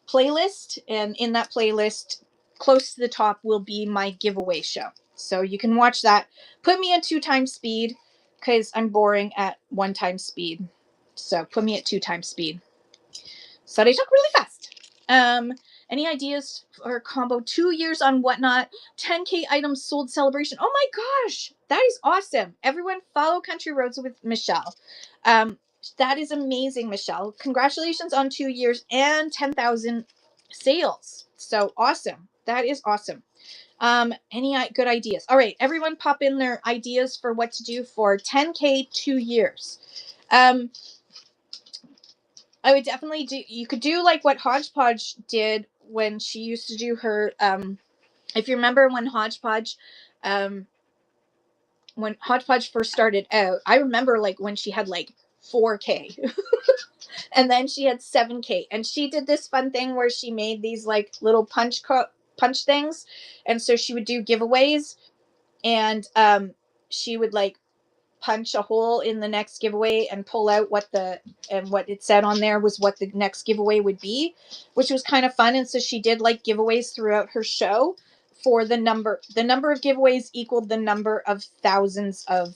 playlist, and in that playlist, close to the top will be my giveaway show. So you can watch that. Put me at 2 times speed because I'm boring at 1 time speed. So put me at 2 times speed. So they talk really fast. Any ideas for a combo? 2 years on Whatnot, 10K items sold celebration. Oh my gosh, that is awesome. Everyone follow Country Roads with Michelle. That is amazing, Michelle. Congratulations on 2 years and 10,000 sales. So awesome. That is awesome. Any good ideas? All right, everyone pop in their ideas for what to do for 10K 2 years. I would definitely do, you could do like what Hodgepodge did when she used to do her, if you remember when Hodgepodge first started out, I remember like when she had like 4K and then she had 7K, and she did this fun thing where she made these like little punch things. And so she would do giveaways, and she would like punch a hole in the next giveaway and pull out what it said on there was what the next giveaway would be, which was kind of fun. And so she did like giveaways throughout her show for the number of giveaways equaled the number of thousands of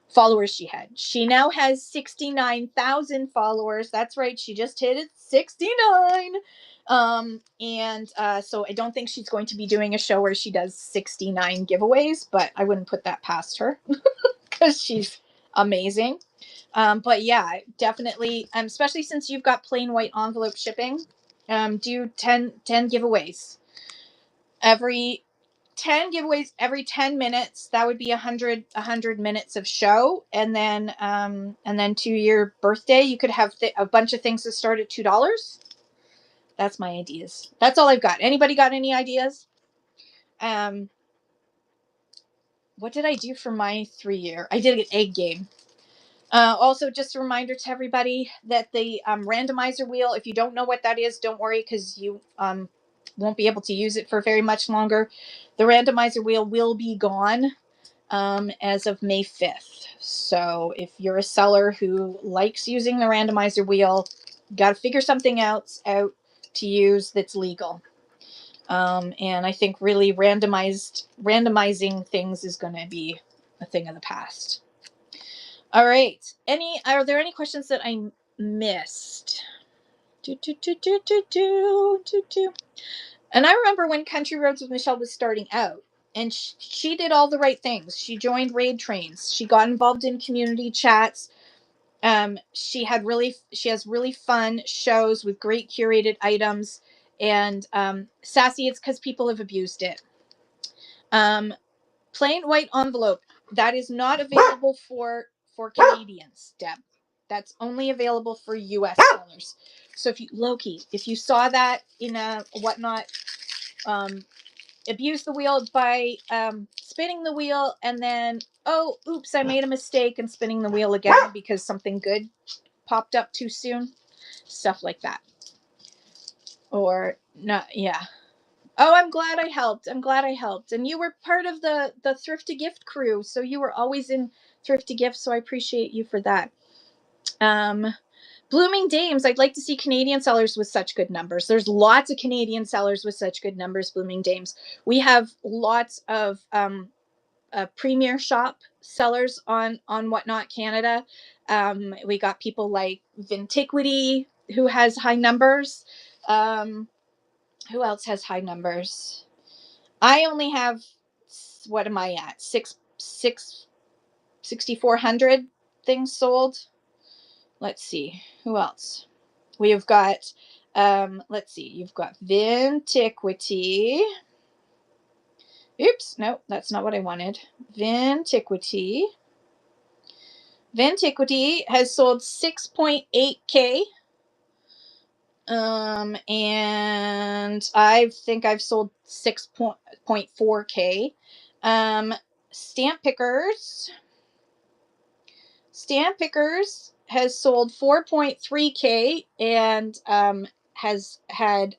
followers she had. She now has 69,000 followers. That's right. She just hit it, 69. So I don't think she's going to be doing a show where she does 69 giveaways, but I wouldn't put that past her because she's amazing. But yeah, definitely, especially since you've got plain white envelope shipping, do 10 giveaways every 10 giveaways every 10 minutes. That would be 100 minutes of show. And then to your birthday, you could have a bunch of things that start at $2. That's my ideas. That's all I've got. Anybody got any ideas? What did I do for my 3-year? I did an egg game. Also, just a reminder to everybody that the randomizer wheel, if you don't know what that is, don't worry, because you won't be able to use it for very much longer. The randomizer wheel will be gone as of May 5th. So if you're a seller who likes using the randomizer wheel, got to figure something else out to use that's legal. And I think really randomizing things is going to be a thing of the past. All right. Are there any questions that I missed? And I remember when Country Roads with Michelle was starting out, and she did all the right things. She joined raid trains. She got involved in community chats. She has really fun shows with great curated items. And Sassy, it's because people have abused it. Plain white envelope, that is not available for Canadians, Deb. That's only available for US sellers. So if you saw that in a whatnot, abuse the wheel by spinning the wheel and then, oh, oops, I made a mistake and spinning the wheel again because something good popped up too soon. Stuff like that. Or not, yeah. Oh, I'm glad I helped. And you were part of the Thrift to Gift crew, so you were always in Thrift to Gift, so I appreciate you for that. Blooming Dames, I'd like to see Canadian sellers with such good numbers. There's lots of Canadian sellers with such good numbers, Blooming Dames. We have lots of Premier Shop sellers on Whatnot Canada. We got people like Vintiquity, who has high numbers. Who else has high numbers? I only have, what am I at? 6,400 things sold. Let's see. Who else? We have got, let's see. You've got Vintiquity. Oops. No, that's not what I wanted. Vintiquity. Vintiquity has sold 6.8K. And I think I've sold 6.4K. Stamp Pickers has sold 4.3K and has had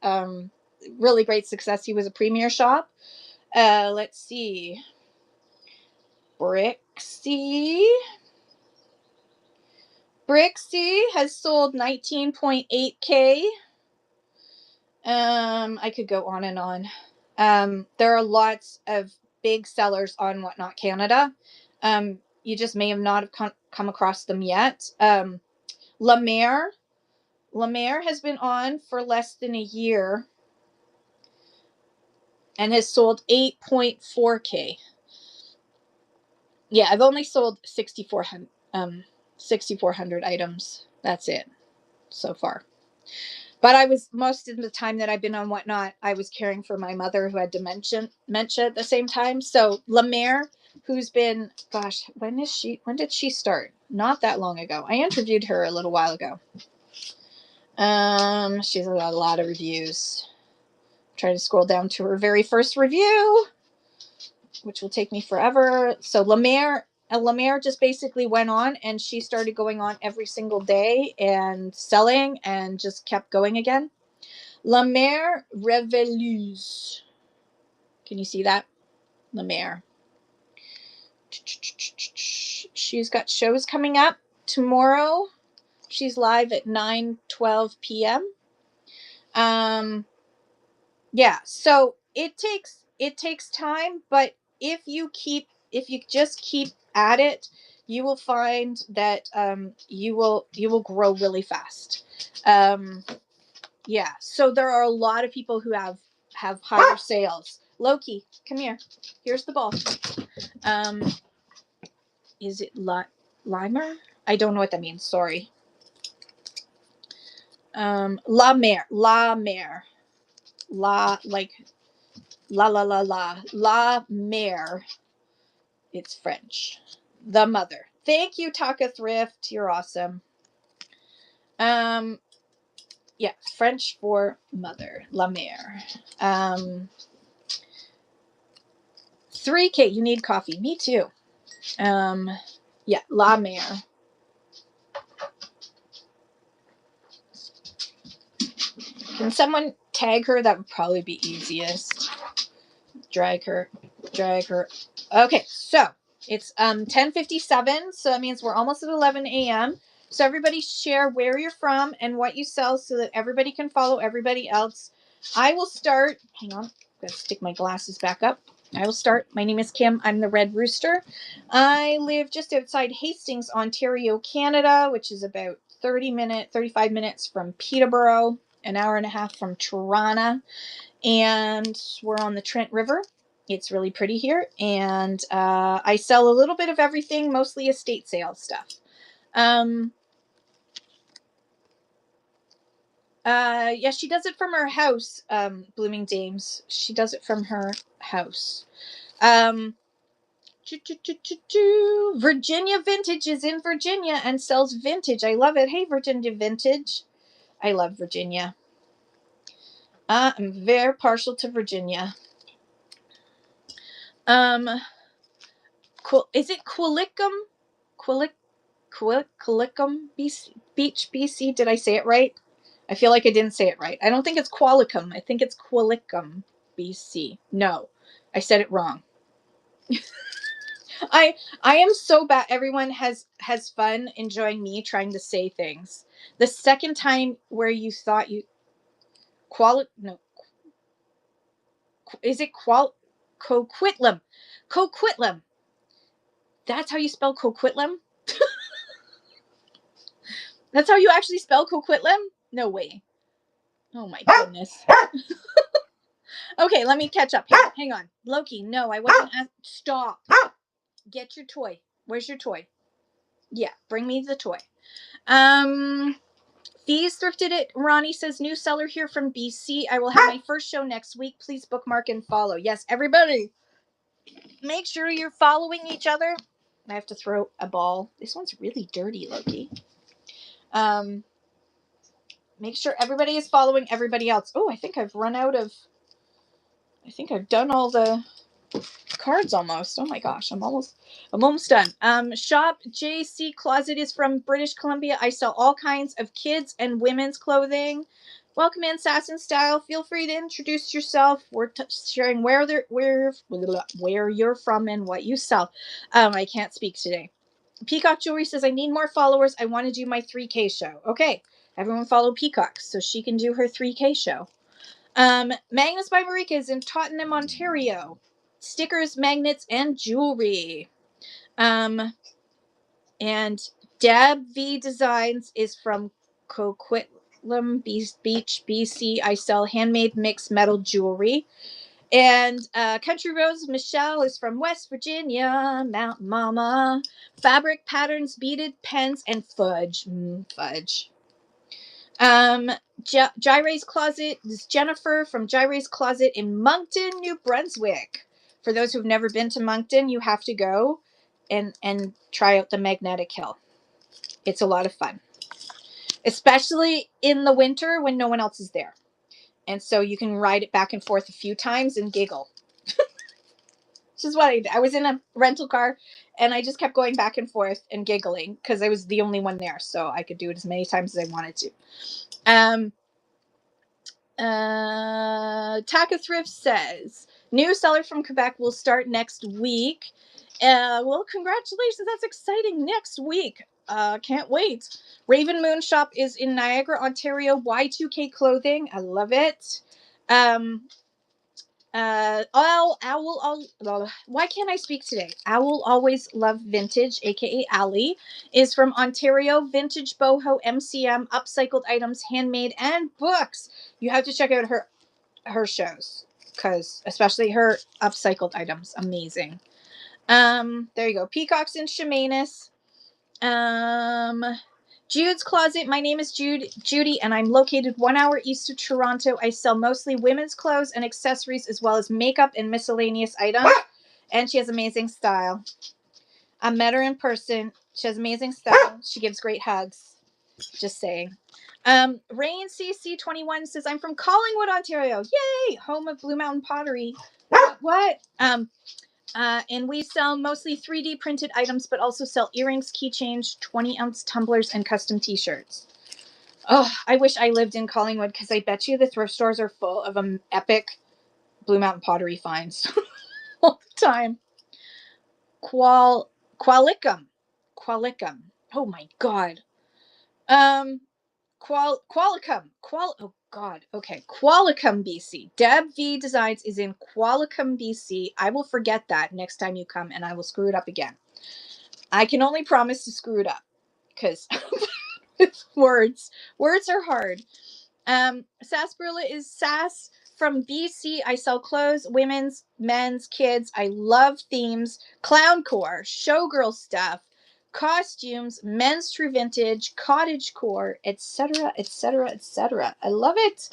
really great success. He was a Premier Shop. Let's see. Brixie has sold 19.8K. I could go on and on. There are lots of big sellers on Whatnot Canada. You just may have not have come across them yet. La Mer has been on for less than a year and has sold 8.4K. Yeah, I've only sold 6,400 items. That's it so far. But I was, most of the time that I've been on Whatnot, I was caring for my mother who had dementia at the same time. So La Mer, who's been, gosh, when did she start? Not that long ago. I interviewed her a little while ago. She's got a lot of reviews. Try to scroll down to her very first review, which will take me forever. So La Mer just basically went on and she started going on every single day and selling and just kept going again. La Mer Reveilleuse. Can you see that? La Mer. She's got shows coming up tomorrow. She's live at 9:12 p.m. Yeah, so it takes time, but if you just keep at it, you will find that you will grow really fast. Yeah, so there are a lot of people who have higher sales. Loki, come here. Here's the ball. Is it Limer? I don't know what that means. Sorry. La Mer. Like La Mer. It's French. The mother. Thank you, Taka Thrift. You're awesome. Yeah, French for mother. La Mer. 3K. You need coffee. Me too. Yeah, La Mer. Can someone tag her? That would probably be easiest. Drag her. Okay, so it's 10:57, so that means we're almost at 11 a.m. So everybody share where you're from and what you sell so that everybody can follow everybody else. I will start. Hang on. I'm going to stick my glasses back up. I will start. My name is Kim. I'm the Red Rooster. I live just outside Hastings, Ontario, Canada, which is about 35 minutes from Peterborough, an hour and a half from Toronto. And we're on the Trent River. It's really pretty here. And I sell a little bit of everything, mostly estate sale stuff. Yeah, she does it from her house, Blooming Dames. She does it from her house. Virginia Vintage is in Virginia and sells vintage. I love it. Hey, Virginia Vintage. I love Virginia. I'm very partial to Virginia. Cool. Is it Qualicum? Qualicum Beach, BC? Did I say it right? I feel like I didn't say it right. I don't think it's Qualicum. I think it's Qualicum, BC. No, I said it wrong. I am so bad. Everyone has fun enjoying me trying to say things. The second time where you thought you is it Coquitlam? Coquitlam. That's how you spell Coquitlam? That's how you actually spell Coquitlam? No way. Oh my goodness. Okay, let me catch up. Hang on. Loki, no, I wasn't stop. Get your toy. Where's your toy? Yeah, bring me the toy. Fees thrifted it. Ronnie says, new seller here from BC. I will have my first show next week. Please bookmark and follow. Yes, everybody, make sure you're following each other. I have to throw a ball. This one's really dirty, Loki. Make sure everybody is following everybody else. Oh, I think I've done all the cards almost. Oh my gosh, I'm almost done. Shop JC Closet is from British Columbia. I sell all kinds of kids and women's clothing. Welcome in, Sass and Style. Feel free to introduce yourself. We're sharing where you're from and what you sell. I can't speak today. Peacock Jewelry says, I need more followers. I want to do my 3K show. Okay, everyone follow Peacock so she can do her 3K show. Magnets by Marika is in Tottenham, Ontario. Stickers, magnets, and jewelry. And Deb V Designs is from Coquitlam Beach, BC. I sell handmade mixed metal jewelry. And Country Rose Michelle is from West Virginia, Mountain Mama. Fabric patterns, beaded pens, and fudge. Fudge. Jyray's Closet is Jennifer from Jyray's Closet in Moncton, New Brunswick. For those who've never been to Moncton, you have to go and try out the Magnetic Hill. It's a lot of fun, especially in the winter when no one else is there. And so you can ride it back and forth a few times and giggle. This is what I did. I was in a rental car and I just kept going back and forth and giggling because I was the only one there. So I could do it as many times as I wanted to. Taka Thrift says, new seller from Quebec will start next week. Well, congratulations. That's exciting. Next week. Can't wait. Raven Moon Shop is in Niagara, Ontario. Y2K Clothing. I love it. Why can't I speak today? Owl Always Love Vintage, aka Allie, is from Ontario. Vintage boho, MCM, upcycled items, handmade, and books. You have to check out her shows, because especially her upcycled items, amazing. There you go. Peacocks and Shemanis. Jude's Closet. My name is Judy, and I'm located 1 hour east of Toronto. I sell mostly women's clothes and accessories, as well as makeup and miscellaneous items. And she has amazing style. I met her in person. She has amazing style. She gives great hugs. Just saying. Rain CC21 says, I'm from Collingwood, Ontario. Yay! Home of Blue Mountain Pottery. What? And we sell mostly 3D printed items, but also sell earrings, keychains, 20-ounce tumblers, and custom t-shirts. Oh, I wish I lived in Collingwood, because I bet you the thrift stores are full of epic Blue Mountain Pottery finds all the time. Qualicum. Oh my god. Qualicum. Oh God. Okay. Qualicum, BC. Deb V Designs is in Qualicum, BC. I will forget that next time you come and I will screw it up again. I can only promise to screw it up because words are hard. Sarsaparilla is Sass from BC. I sell clothes, women's, men's, kids. I love themes, clowncore, showgirl stuff, costumes, men's true vintage, cottagecore, etc., etc., etc. I love it.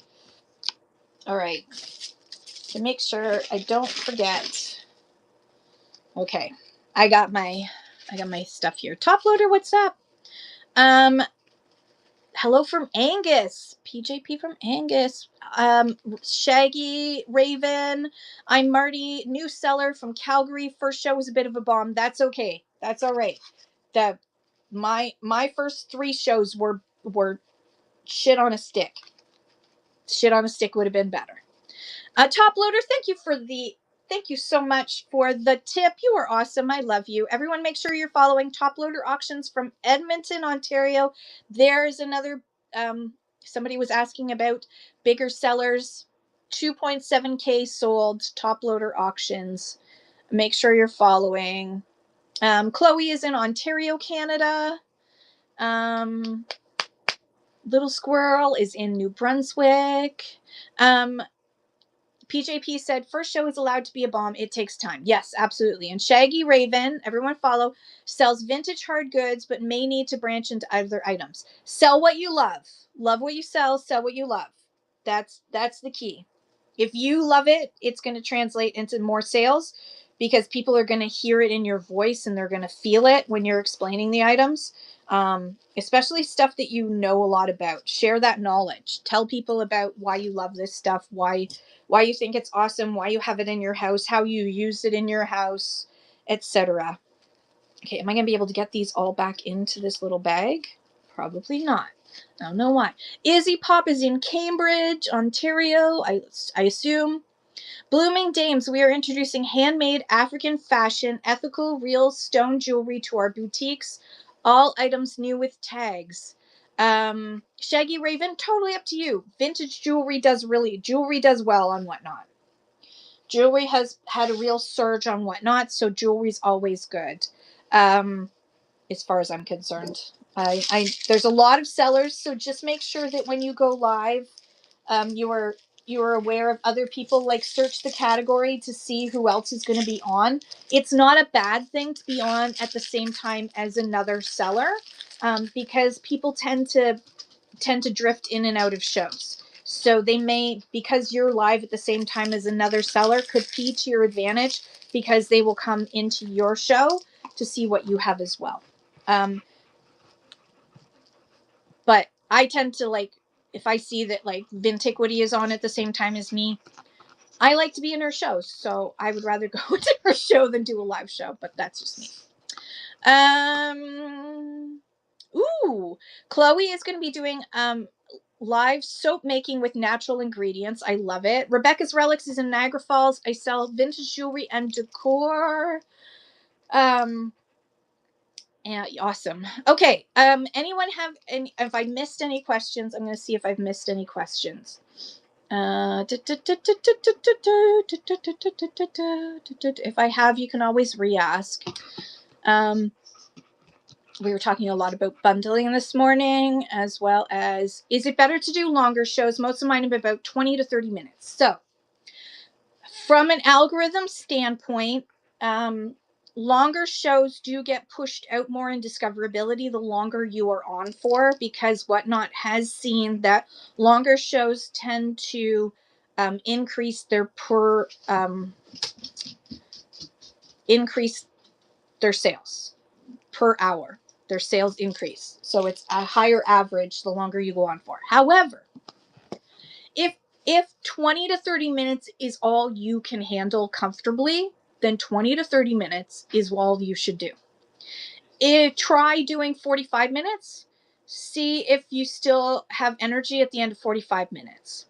All right, to make sure I don't forget. Okay, I got my stuff here. Top loader, what's up? Hello from Angus. PJP from Angus. Shaggy Raven. I'm Marty, new seller from Calgary. First show was a bit of a bomb. That's okay. That's all right. The my first 3 shows were shit on a stick. Shit on a stick would have been better. Top loader, thank you so much for the tip. You are awesome. I love you. Everyone, make sure you're following Top Loader Auctions from Edmonton, Ontario. There's another. Somebody was asking about bigger sellers. 2.7K sold. Top Loader Auctions. Make sure you're following. Chloe is in Ontario, Canada. Little Squirrel is in New Brunswick. PJP said, first show is allowed to be a bomb. It takes time. Yes, absolutely. And Shaggy Raven, everyone follow, sells vintage hard goods, but may need to branch into other items. Sell what you love. Love what you sell what you love. That's the key. If you love it, it's going to translate into more sales because people are going to hear it in your voice and they're going to feel it when you're explaining the items. Especially stuff that you know a lot about. Share that knowledge. Tell people about why you love this stuff, why you think it's awesome, why you have it in your house, how you use it in your house, etc. Okay, am I going to be able to get these all back into this little bag? Probably not. I don't know why. Izzy Pop is in Cambridge, Ontario, I assume. Blooming Dames, we are introducing handmade African fashion, ethical, real stone jewelry to our boutiques. All items new with tags. Shaggy Raven, totally up to you. Vintage jewelry does well on Whatnot. Jewelry has had a real surge on Whatnot, so jewelry's always good. As far as I'm concerned. There's a lot of sellers, so just make sure that when you go live, you are aware of other people. Like, search the category to see who else is going to be on. It's not a bad thing to be on at the same time as another seller, because people tend to drift in and out of shows. So they may, because you're live at the same time as another seller, could be to your advantage because they will come into your show to see what you have as well. But I tend to, like, if I see that like Vintiquity is on at the same time as me, I like to be in her shows. So I would rather go to her show than do a live show, but that's just me. Ooh, Chloe is going to be doing live soap making with natural ingredients. I love it. Rebecca's Relics is in Niagara Falls. I sell vintage jewelry and decor. Yeah, awesome. Okay. Anyone have any? If I missed any questions, I'm going to see if I've missed any questions. If I have, you can always re-ask. We were talking a lot about bundling this morning, as well as, is it better to do longer shows? Most of mine are about 20 to 30 minutes. So from an algorithm standpoint, longer shows do get pushed out more in discoverability the longer you are on for, because Whatnot has seen that longer shows tend to increase their sales per hour. Their sales increase. So it's a higher average the longer you go on for. However, if 20 to 30 minutes is all you can handle comfortably, then 20 to 30 minutes is all you should do. Try doing 45 minutes. See if you still have energy at the end of 45 minutes.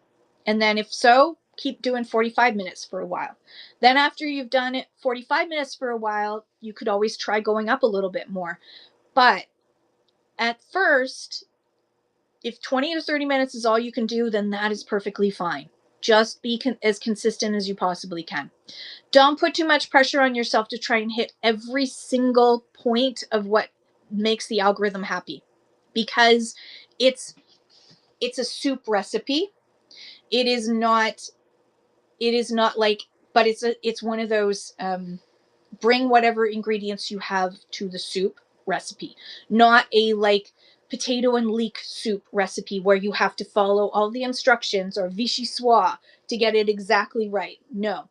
And then if so, keep doing 45 minutes for a while. Then after you've done it 45 minutes for a while, you could always try going up a little bit more. But at first, If 20 to 30 minutes is all you can do, then that is perfectly fine. Just be as consistent as you possibly can. Don't put too much pressure on yourself to try and hit every single point of what makes the algorithm happy, because it's a soup recipe. It is not like, but it's one of those bring whatever ingredients you have to the soup recipe, not a like potato and leek soup recipe where you have to follow all the instructions or vichyssoise to get it exactly right. No,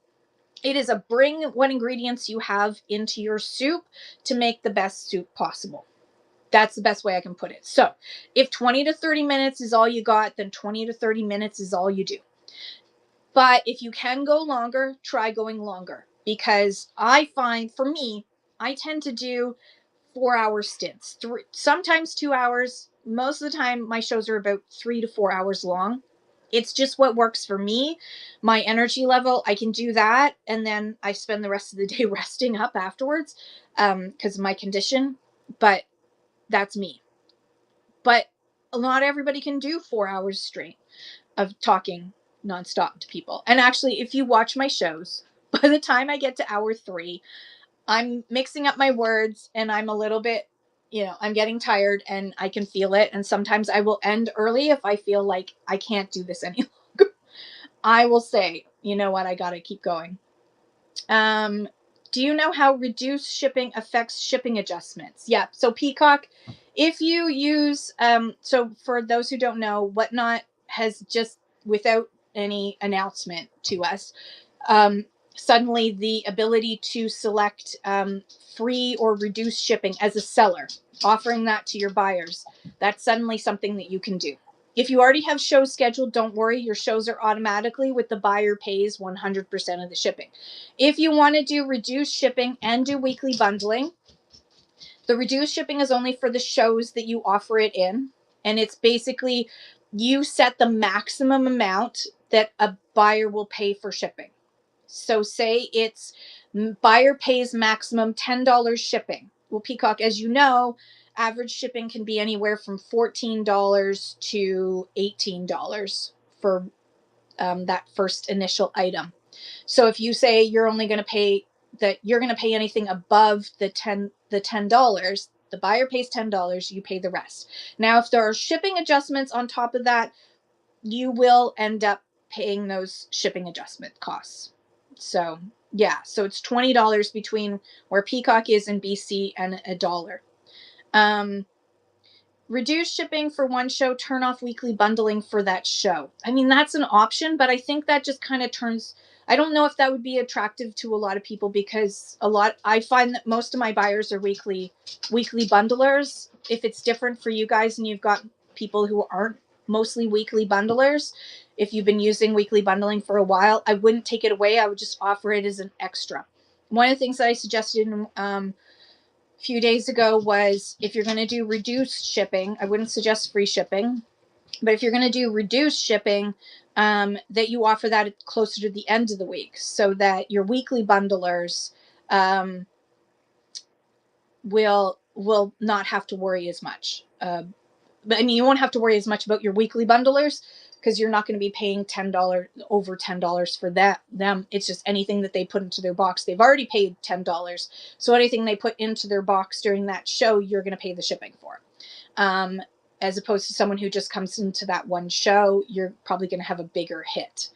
it is a bring what ingredients you have into your soup to make the best soup possible. That's the best way I can put it. So if 20 to 30 minutes is all you got, then 20 to 30 minutes is all you do. But if you can go longer, try going longer, because I find for me, I tend to do 4 hour stints, sometimes 2 hours. Most of the time, my shows are about 3 to 4 hours long. It's just what works for me. My energy level, I can do that. And then I spend the rest of the day resting up afterwards because of my condition. But that's me. But not everybody can do 4 hours straight of talking nonstop to people. And actually, if you watch my shows, by the time I get to hour 3, I'm mixing up my words and I'm a little bit, I'm getting tired and I can feel it. And sometimes I will end early if I feel like I can't do this any longer. I will say, you know what, I got to keep going. Do you know how reduced shipping affects shipping adjustments? Yeah. So Peacock, if you use, so for those who don't know, Whatnot has just, without any announcement to us, um, suddenly the ability to select free or reduced shipping as a seller, offering that to your buyers. That's suddenly something that you can do. If you already have shows scheduled, don't worry. Your shows are automatically with the buyer pays 100% of the shipping. If you want to do reduced shipping and do weekly bundling, the reduced shipping is only for the shows that you offer it in. And it's basically you set the maximum amount that a buyer will pay for shipping. So say it's buyer pays maximum $10 shipping. Well, Peacock, as you know, average shipping can be anywhere from $14 to $18 for that first initial item. So if you say you're only going to pay anything above the $10, the buyer pays $10, you pay the rest. Now, if there are shipping adjustments on top of that, you will end up paying those shipping adjustment costs. So yeah, so it's $20 between where Peacock is in BC and $1. Reduce shipping for one show, turn off weekly bundling for that show. I mean, that's an option, but I think that just kind of turns, I don't know if that would be attractive to a lot of people, because I find that most of my buyers are weekly bundlers. If it's different for you guys and you've got people who aren't mostly weekly bundlers, if you've been using weekly bundling for a while, I wouldn't take it away. I would just offer it as an extra. One of the things that I suggested in few days ago was, if you're going to do reduced shipping, I wouldn't suggest free shipping, but if you're going to do reduced shipping, that you offer that closer to the end of the week, so that your weekly bundlers will not have to worry as much. But I mean, you won't have to worry as much about your weekly bundlers, because you're not going to be paying over $10 for them. It's just anything that they put into their box. They've already paid $10. So anything they put into their box during that show, you're going to pay the shipping for. As opposed to someone who just comes into that one show, you're probably going to have a bigger hit.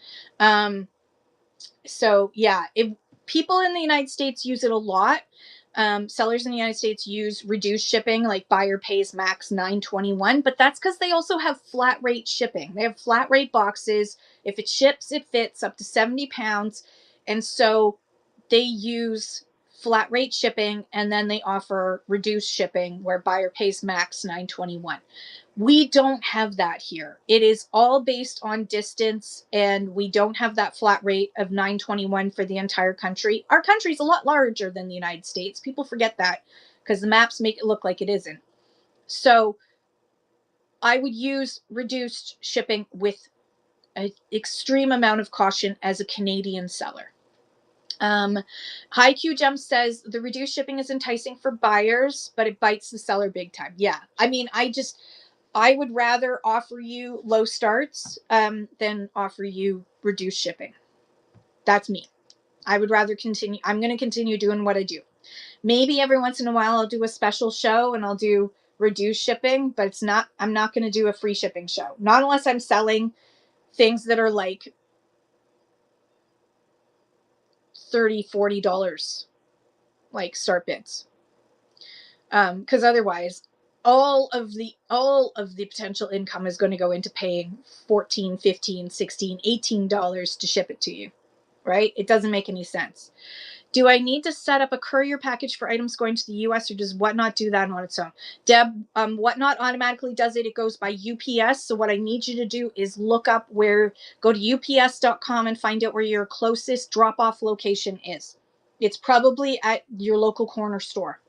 So yeah, if people in the United States use it a lot. Sellers in the United States use reduced shipping, like buyer pays max $9.21, but that's because they also have flat rate shipping. They have flat rate boxes. If it ships, it fits up to 70 pounds. And so they use flat rate shipping, and then they offer reduced shipping where buyer pays max $9.21. We don't have that here. It is all based on distance, and we don't have that flat rate of $9.21 for the entire country. Our country's a lot larger than the United States. People forget that because the maps make it look like it isn't. So I would use reduced shipping with an extreme amount of caution as a Canadian seller. High Q Jump says the reduced shipping is enticing for buyers, but it bites the seller big time. Yeah. I mean, I would rather offer you low starts than offer you reduced shipping. That's me. I would rather continue. I'm going to continue doing what I do. Maybe every once in a while I'll do a special show and I'll do reduced shipping, but I'm not going to do a free shipping show. Not unless I'm selling things that are like $30, $40, like start bids. Because otherwise all of the potential income is going to go into paying $14, $15, $16, $18 to ship it to you, right? It doesn't make any sense. Do I need to set up a courier package for items going to the US, or does Whatnot do that on its own? Deb, Whatnot automatically does it. It goes by UPS. So what I need you to do is go to ups.com and find out where your closest drop-off location is. It's probably at your local corner store.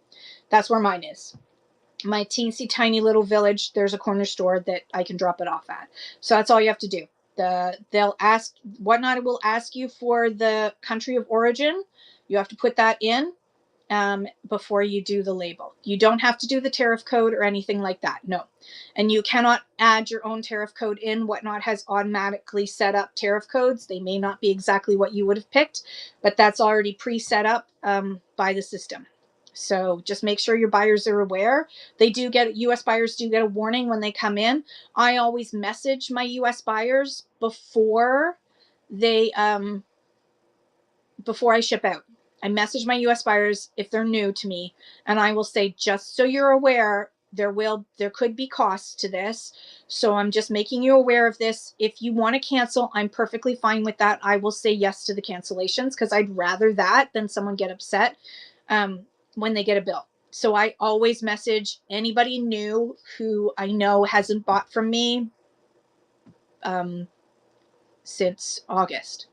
That's where mine is. My teensy tiny little village, there's a corner store that I can drop it off at. So that's all you have to do. Whatnot will ask you for the country of origin. You have to put that in before you do the label. You don't have to do the tariff code or anything like that. No. And you cannot add your own tariff code in. Whatnot has automatically set up tariff codes. They may not be exactly what you would have picked, but that's already pre-set up by the system. So just make sure your buyers are aware. US buyers do get a warning when they come in. I always message my US buyers before I ship out. I message my US buyers if they're new to me, and I will say, just so you're aware, there could be costs to this. So I'm just making you aware of this. If you want to cancel, I'm perfectly fine with that. I will say yes to the cancellations because I'd rather that than someone get upset when they get a bill. So I always message anybody new who I know hasn't bought from me since August.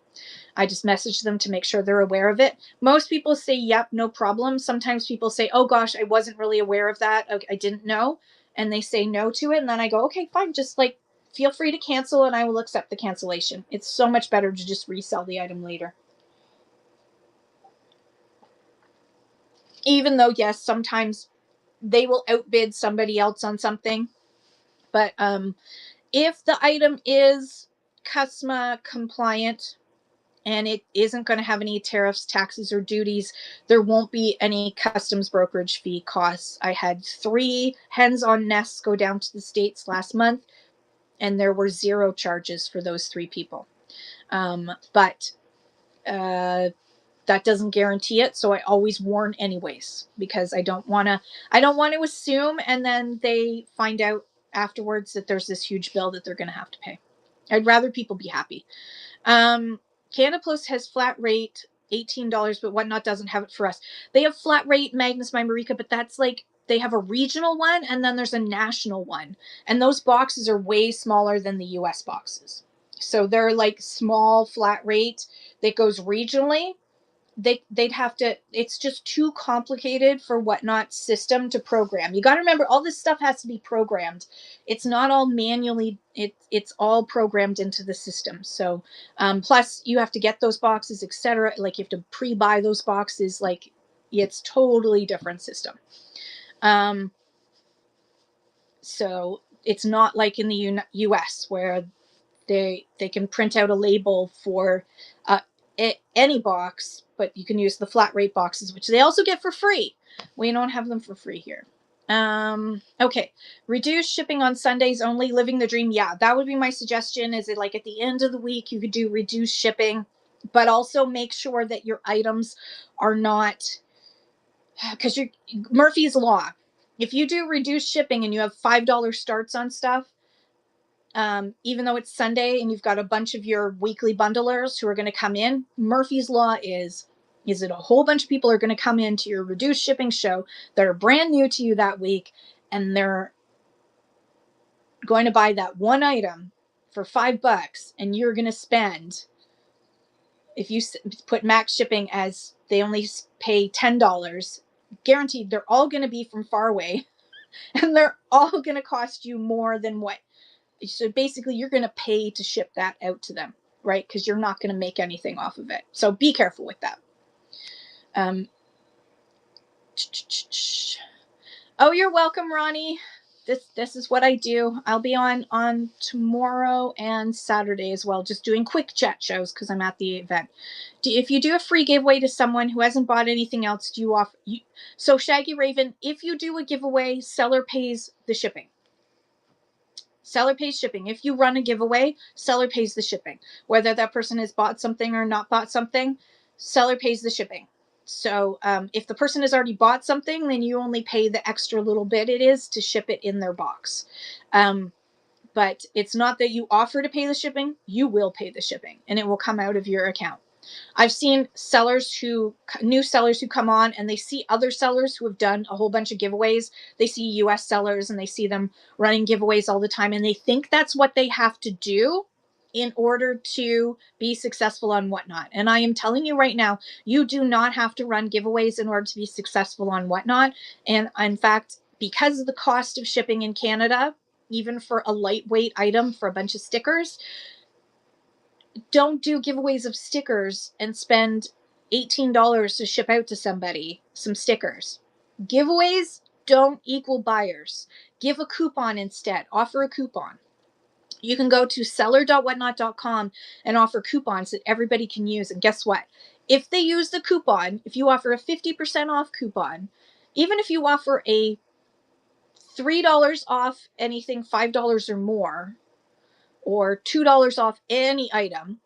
I just message them to make sure they're aware of it. Most people say, yep, no problem. Sometimes people say, oh gosh, I wasn't really aware of that. I didn't know. And they say no to it. And then I go, okay, fine. Just like, feel free to cancel and I will accept the cancellation. It's so much better to just resell the item later. Even though, yes, sometimes they will outbid somebody else on something. But if the item is CUSMA compliant, and it isn't going to have any tariffs, taxes, or duties, there won't be any customs brokerage fee costs. I had 3 hens on nests go down to the States last month, and there were 0 charges for those 3 people. But that doesn't guarantee it, so I always warn anyways, because I don't want to assume and then they find out afterwards that there's this huge bill that they're going to have to pay. I'd rather people be happy. Canada Post has flat rate $18, but Whatnot doesn't have it for us. They have flat rate Magnus by Marika, but that's like they have a regional one and then there's a national one. And those boxes are way smaller than the US boxes. So they're like small flat rate that goes regionally. They'd have to, it's just too complicated for Whatnot system to program. You got to remember, all this stuff has to be programmed. It's not all manually, it's all programmed into the system. So plus you have to get those boxes, etc. Like you have to pre-buy those boxes. Like it's totally different system. So it's not like in the US where they can print out a label for any box, but you can use the flat rate boxes, which they also get for free. We don't have them for free here. Okay, reduce shipping on Sundays only, living the dream. Yeah, that would be my suggestion. Is it like at the end of the week you could do reduced shipping, but also make sure that your items are not, because Murphy's Law. If you do reduced shipping and you have $5 starts on stuff, even though it's Sunday and you've got a bunch of your weekly bundlers who are going to come in, Murphy's Law is that a whole bunch of people are going to come into your reduced shipping show that are brand new to you that week, and they're going to buy that one item for $5, and you're going to spend, if you put max shipping as they only pay $10, guaranteed they're all going to be from far away, and they're all going to cost you more than what. So basically you're going to pay to ship that out to them, right? Because you're not going to make anything off of it. So be careful with that. Oh, you're welcome, Ronnie. this is what I do. I'll be on tomorrow and Saturday as well, just doing quick chat shows because I'm at the event. If you do a free giveaway to someone who hasn't bought anything else, do you offer? So Shaggy Raven, if you do a giveaway, seller pays the shipping. Seller pays shipping. If you run a giveaway, seller pays the shipping. Whether that person has bought something or not bought something, seller pays the shipping. So if the person has already bought something, then you only pay the extra little bit it is to ship it in their box. But it's not that you offer to pay the shipping, you will pay the shipping and it will come out of your account. I've seen new sellers who come on and they see other sellers who have done a whole bunch of giveaways. They see US sellers and they see them running giveaways all the time and they think that's what they have to do in order to be successful on Whatnot. And I am telling you right now, you do not have to run giveaways in order to be successful on Whatnot. And in fact, because of the cost of shipping in Canada, even for a lightweight item for a bunch of stickers, don't do giveaways of stickers and spend $18 to ship out to somebody some stickers. Giveaways don't equal buyers. Give a coupon instead. Offer a coupon. You can go to seller.whatnot.com and offer coupons that everybody can use. And guess what? If they use the coupon, if you offer a 50% off coupon, even if you offer a $3 off anything $5 or more, or $2 off any item,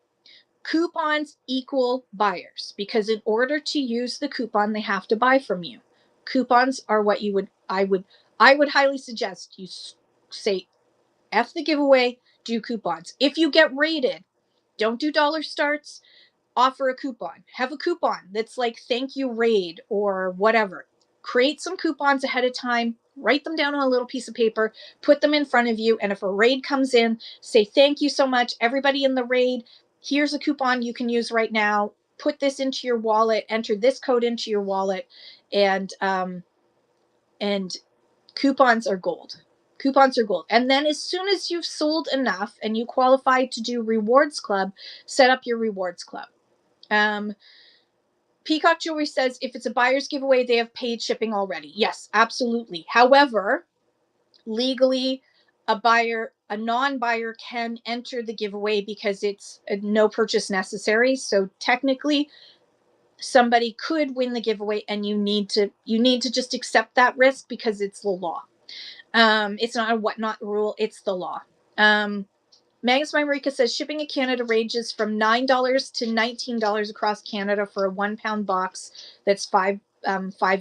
coupons equal buyers, because in order to use the coupon, they have to buy from you. Coupons are what I would highly suggest you say, F the giveaway, do coupons. If you get rated, don't do dollar starts, offer a coupon. Have a coupon that's like thank you raid or whatever. Create some coupons ahead of time, write them down on a little piece of paper, put them in front of you, and if a raid comes in, say thank you so much, everybody in the raid. Here's a coupon you can use right now. Put this into your wallet, enter this code into your wallet, and coupons are gold. Coupons are gold. And then as soon as you've sold enough and you qualify to do Rewards Club, set up your Rewards Club. Peacock Jewelry says if it's a buyer's giveaway, they have paid shipping already. Yes, absolutely. However, legally, a non-buyer can enter the giveaway because it's no purchase necessary. So technically, somebody could win the giveaway, and you need to just accept that risk because it's the law. It's not a Whatnot rule; it's the law. Magnus Marika says shipping in Canada ranges from $9 to $19 across Canada for a 1 pound box that's 5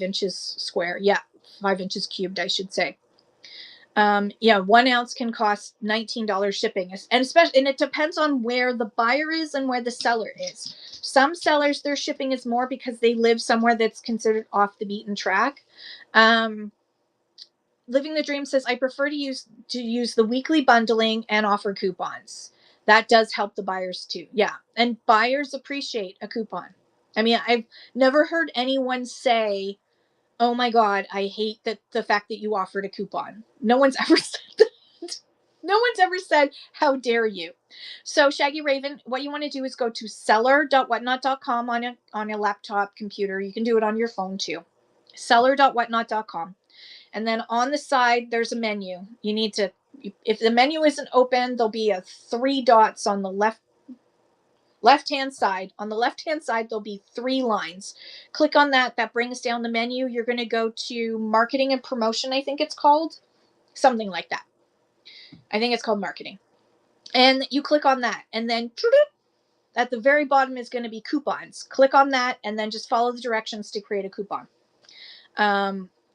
inches square. Yeah, 5 inches cubed, I should say. 1 ounce can cost $19 shipping, and it depends on where the buyer is and where the seller is. Some sellers, their shipping is more because they live somewhere that's considered off the beaten track. Living the Dream says, I prefer to use the weekly bundling and offer coupons. That does help the buyers too. Yeah. And buyers appreciate a coupon. I mean, I've never heard anyone say, oh my God, I hate the fact that you offered a coupon. No one's ever said that. No one's ever said, how dare you? So Shaggy Raven, what you want to do is go to seller.whatnot.com on a laptop computer. You can do it on your phone too. Seller.whatnot.com. And then on the side, there's a menu. You need to, if the menu isn't open, there'll be 3 dots on the left-hand side. On the left-hand side, there'll be 3 lines. Click on that. That brings down the menu. You're going to go to marketing and promotion, I think it's called. Something like that. I think it's called marketing. And you click on that. And then at the very bottom is going to be coupons. Click on that and then just follow the directions to create a coupon.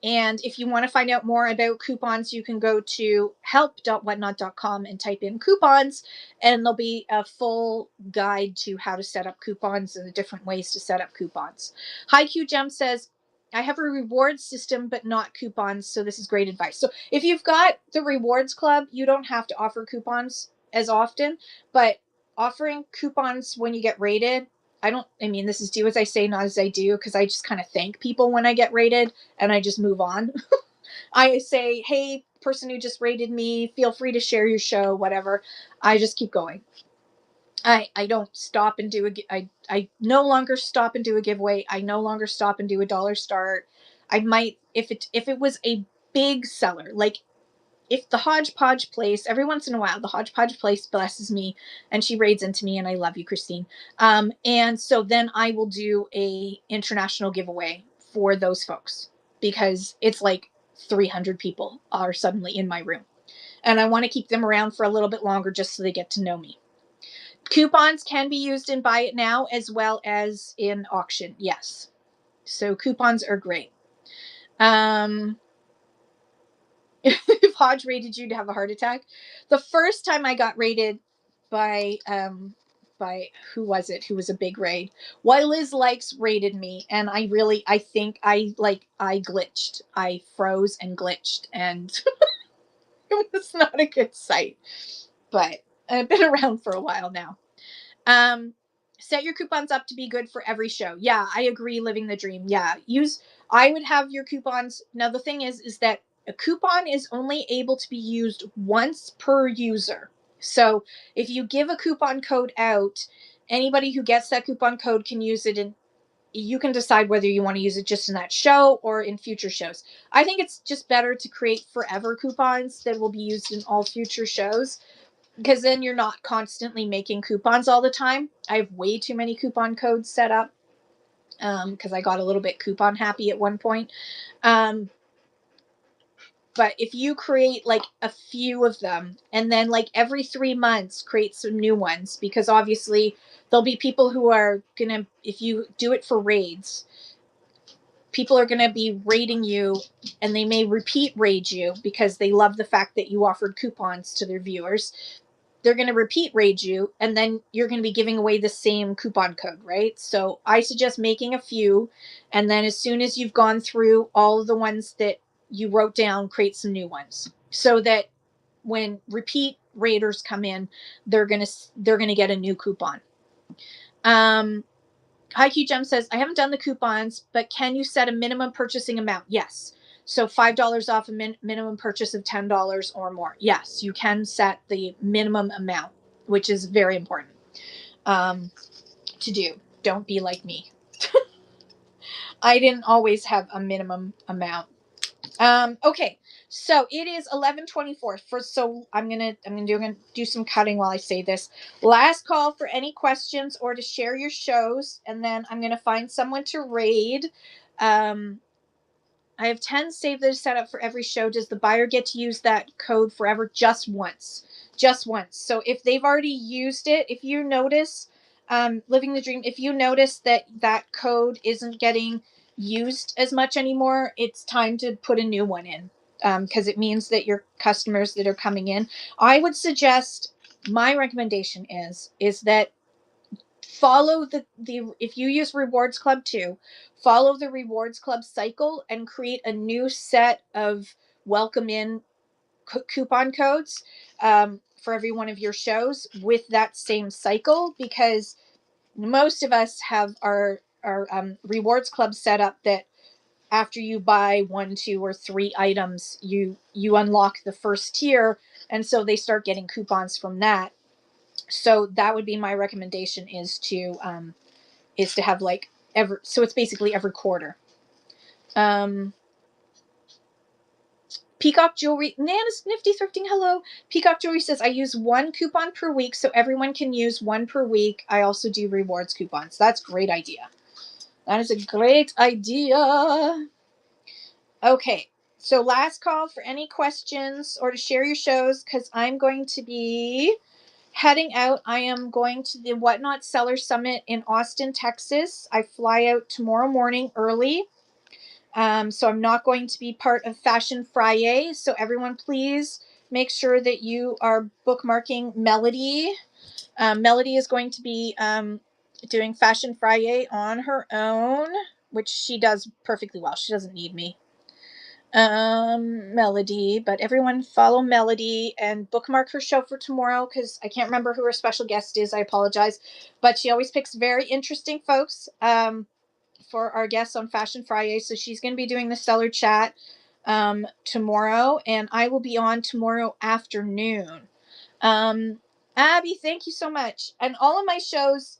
And if you want to find out more about coupons, you can go to help.whatnot.com and type in coupons, and there'll be a full guide to how to set up coupons and the different ways to set up coupons. HiQ Gem says, I have a rewards system, but not coupons, so this is great advice. So if you've got the rewards club, you don't have to offer coupons as often, but offering coupons when you get rated, this is do as I say, not as I do, because I just kind of thank people when I get rated and I just move on. I say, hey, person who just rated me, feel free to share your show, whatever. I just keep going. I don't stop and do I no longer stop and do a giveaway. I no longer stop and do a dollar start. I might, if it was a big seller, like if the Hodgepodge place, every once in a while, the Hodgepodge place blesses me and she raids into me, and I love you, Christine. And so then I will do a international giveaway for those folks, because it's like 300 people are suddenly in my room. And I want to keep them around for a little bit longer just so they get to know me. Coupons can be used in Buy It Now as well as in auction. Yes. So coupons are great. If Hodge rated you to have a heart attack, the first time I got rated by who was it? Who was a big raid? Why Liz Likes rated me, and I think I glitched. I froze and glitched, and it was not a good sight. But I've been around for a while now. Set your coupons up to be good for every show. Yeah, I agree. Living the dream. Yeah, I would have your coupons. Now the thing is that a coupon is only able to be used once per user. So if you give a coupon code out, anybody who gets that coupon code can use it, and you can decide whether you want to use it just in that show or in future shows. I think it's just better to create forever coupons that will be used in all future shows, because then you're not constantly making coupons all the time. I have way too many coupon codes set up, because I got a little bit coupon happy at one point. But if you create like a few of them, and then like every 3 months create some new ones, because obviously there'll be people who are gonna, if you do it for raids, people are gonna be raiding you, and they may repeat raid you because they love the fact that you offered coupons to their viewers. They're going to repeat raid you, and then you're going to be giving away the same coupon code, right? So I suggest making a few, and then as soon as you've gone through all of the ones that you wrote down, create some new ones, so that when repeat raiders come in, they're going to get a new coupon. HiQ Gem says, I haven't done the coupons, but can you set a minimum purchasing amount? Yes. So $5 off a minimum purchase of $10 or more. Yes, you can set the minimum amount, which is very important to do. Don't be like me. I didn't always have a minimum amount. Okay, so it is 11:24. So I'm gonna do some cutting while I say this. Last call for any questions or to share your shows, and then I'm gonna find someone to raid. I have 10 saved that is set up for every show. Does the buyer get to use that code forever? Just once. Just once. So if they've already used it, if you notice, Living the Dream, if you notice that that code isn't getting used as much anymore, it's time to put a new one in, because it means that your customers that are coming in, I would suggest, my recommendation is that follow the if you use Rewards Club too, follow the Rewards Club cycle and create a new set of welcome in coupon codes, for every one of your shows with that same cycle, because most of us have our Rewards Club set up that after you buy 1, 2, or 3 items, you unlock the first tier, and so they start getting coupons from that. So that would be my recommendation, is to have like so it's basically every quarter. Peacock Jewelry, Nana's Nifty Thrifting, hello. Peacock Jewelry says, I use 1 coupon per week, so everyone can use 1 per week. I also do rewards coupons. That's a great idea. That is a great idea. Okay, so last call for any questions or to share your shows, because I'm going to be heading out. I am going to the Whatnot Seller Summit in Austin, Texas. I fly out tomorrow morning early. So I'm not going to be part of Fashion Friday. So everyone, please make sure that you are bookmarking Melody. Melody is going to be doing Fashion Friday on her own, which she does perfectly well. She doesn't need me. Melody, but everyone follow Melody and bookmark her show for tomorrow, because I can't remember who her special guest is. I apologize, but she always picks very interesting folks for our guests on Fashion Friday. So she's going to be doing the seller chat tomorrow, and I will be on tomorrow afternoon. Abby, thank you so much. And all of my shows,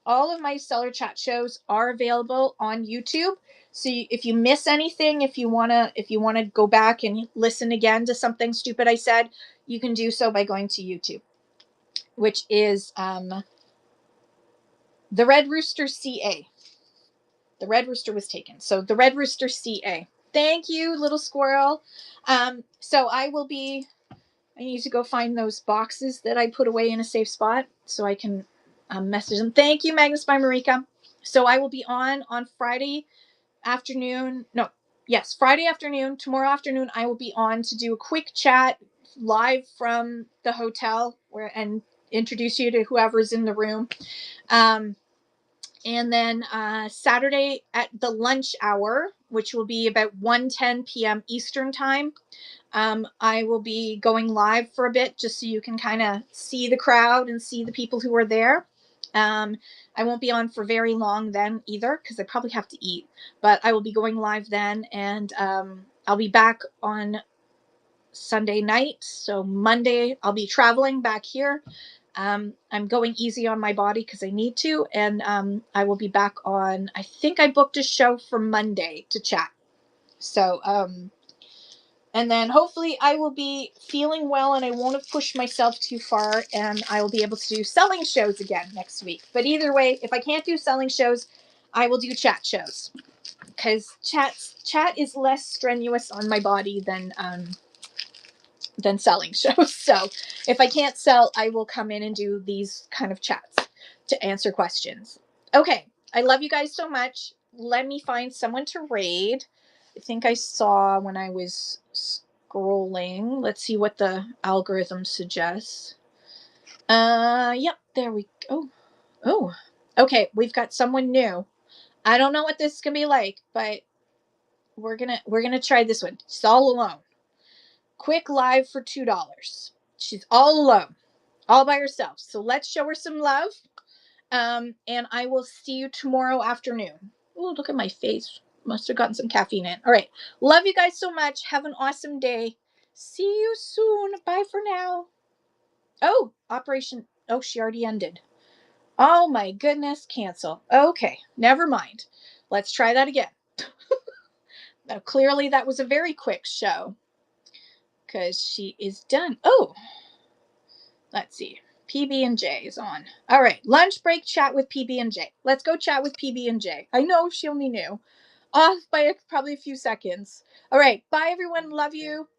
all of my seller chat shows are available on YouTube. So if you miss anything, if you wanna go back and listen again to something stupid I said, you can do so by going to YouTube, which is the Red Rooster CA. The Red Rooster was taken. So the Red Rooster CA. Thank you, little squirrel. So I need to go find those boxes that I put away in a safe spot so I can message them. Thank you, Magnus by Marika. So I will be on Friday afternoon. No, yes, Friday afternoon. Tomorrow afternoon, I will be on to do a quick chat live from the hotel and introduce you to whoever's in the room. And then Saturday at the lunch hour, which will be about 1:10 p.m. Eastern time, I will be going live for a bit just so you can kind of see the crowd and see the people who are there. I won't be on for very long then either because I probably have to eat, but I will be going live then, and I'll be back on Sunday night. So Monday, I'll be traveling back here. I'm going easy on my body because I need to, and I will be back on. I think I booked a show for Monday to chat. So, and then hopefully I will be feeling well and I won't have pushed myself too far, and I will be able to do selling shows again next week. But either way, if I can't do selling shows, I will do chat shows because chat is less strenuous on my body than selling shows. So if I can't sell, I will come in and do these kind of chats to answer questions. Okay. I love you guys so much. Let me find someone to raid. I think I saw when I was scrolling. Let's see what the algorithm suggests. Yep, there we go. Oh, okay. We've got someone new. I don't know what this is gonna be like, but we're gonna try this one. She's all alone. Quick live for $2. She's all alone, all by herself. So let's show her some love. And I will see you tomorrow afternoon. Oh, look at my face. Must have gotten some caffeine in. All right. Love you guys so much. Have an awesome day. See you soon. Bye for now. Oh, Operation. Oh, she already ended. Oh my goodness. Cancel. Okay. Never mind. Let's try that again. Now, clearly that was a very quick show because she is done. Oh, let's see. PB&J is on. All right. Lunch break chat with PB&J. Let's go chat with PB&J. I know she only knew. Off by probably a few seconds. All right. Bye, everyone. Love you.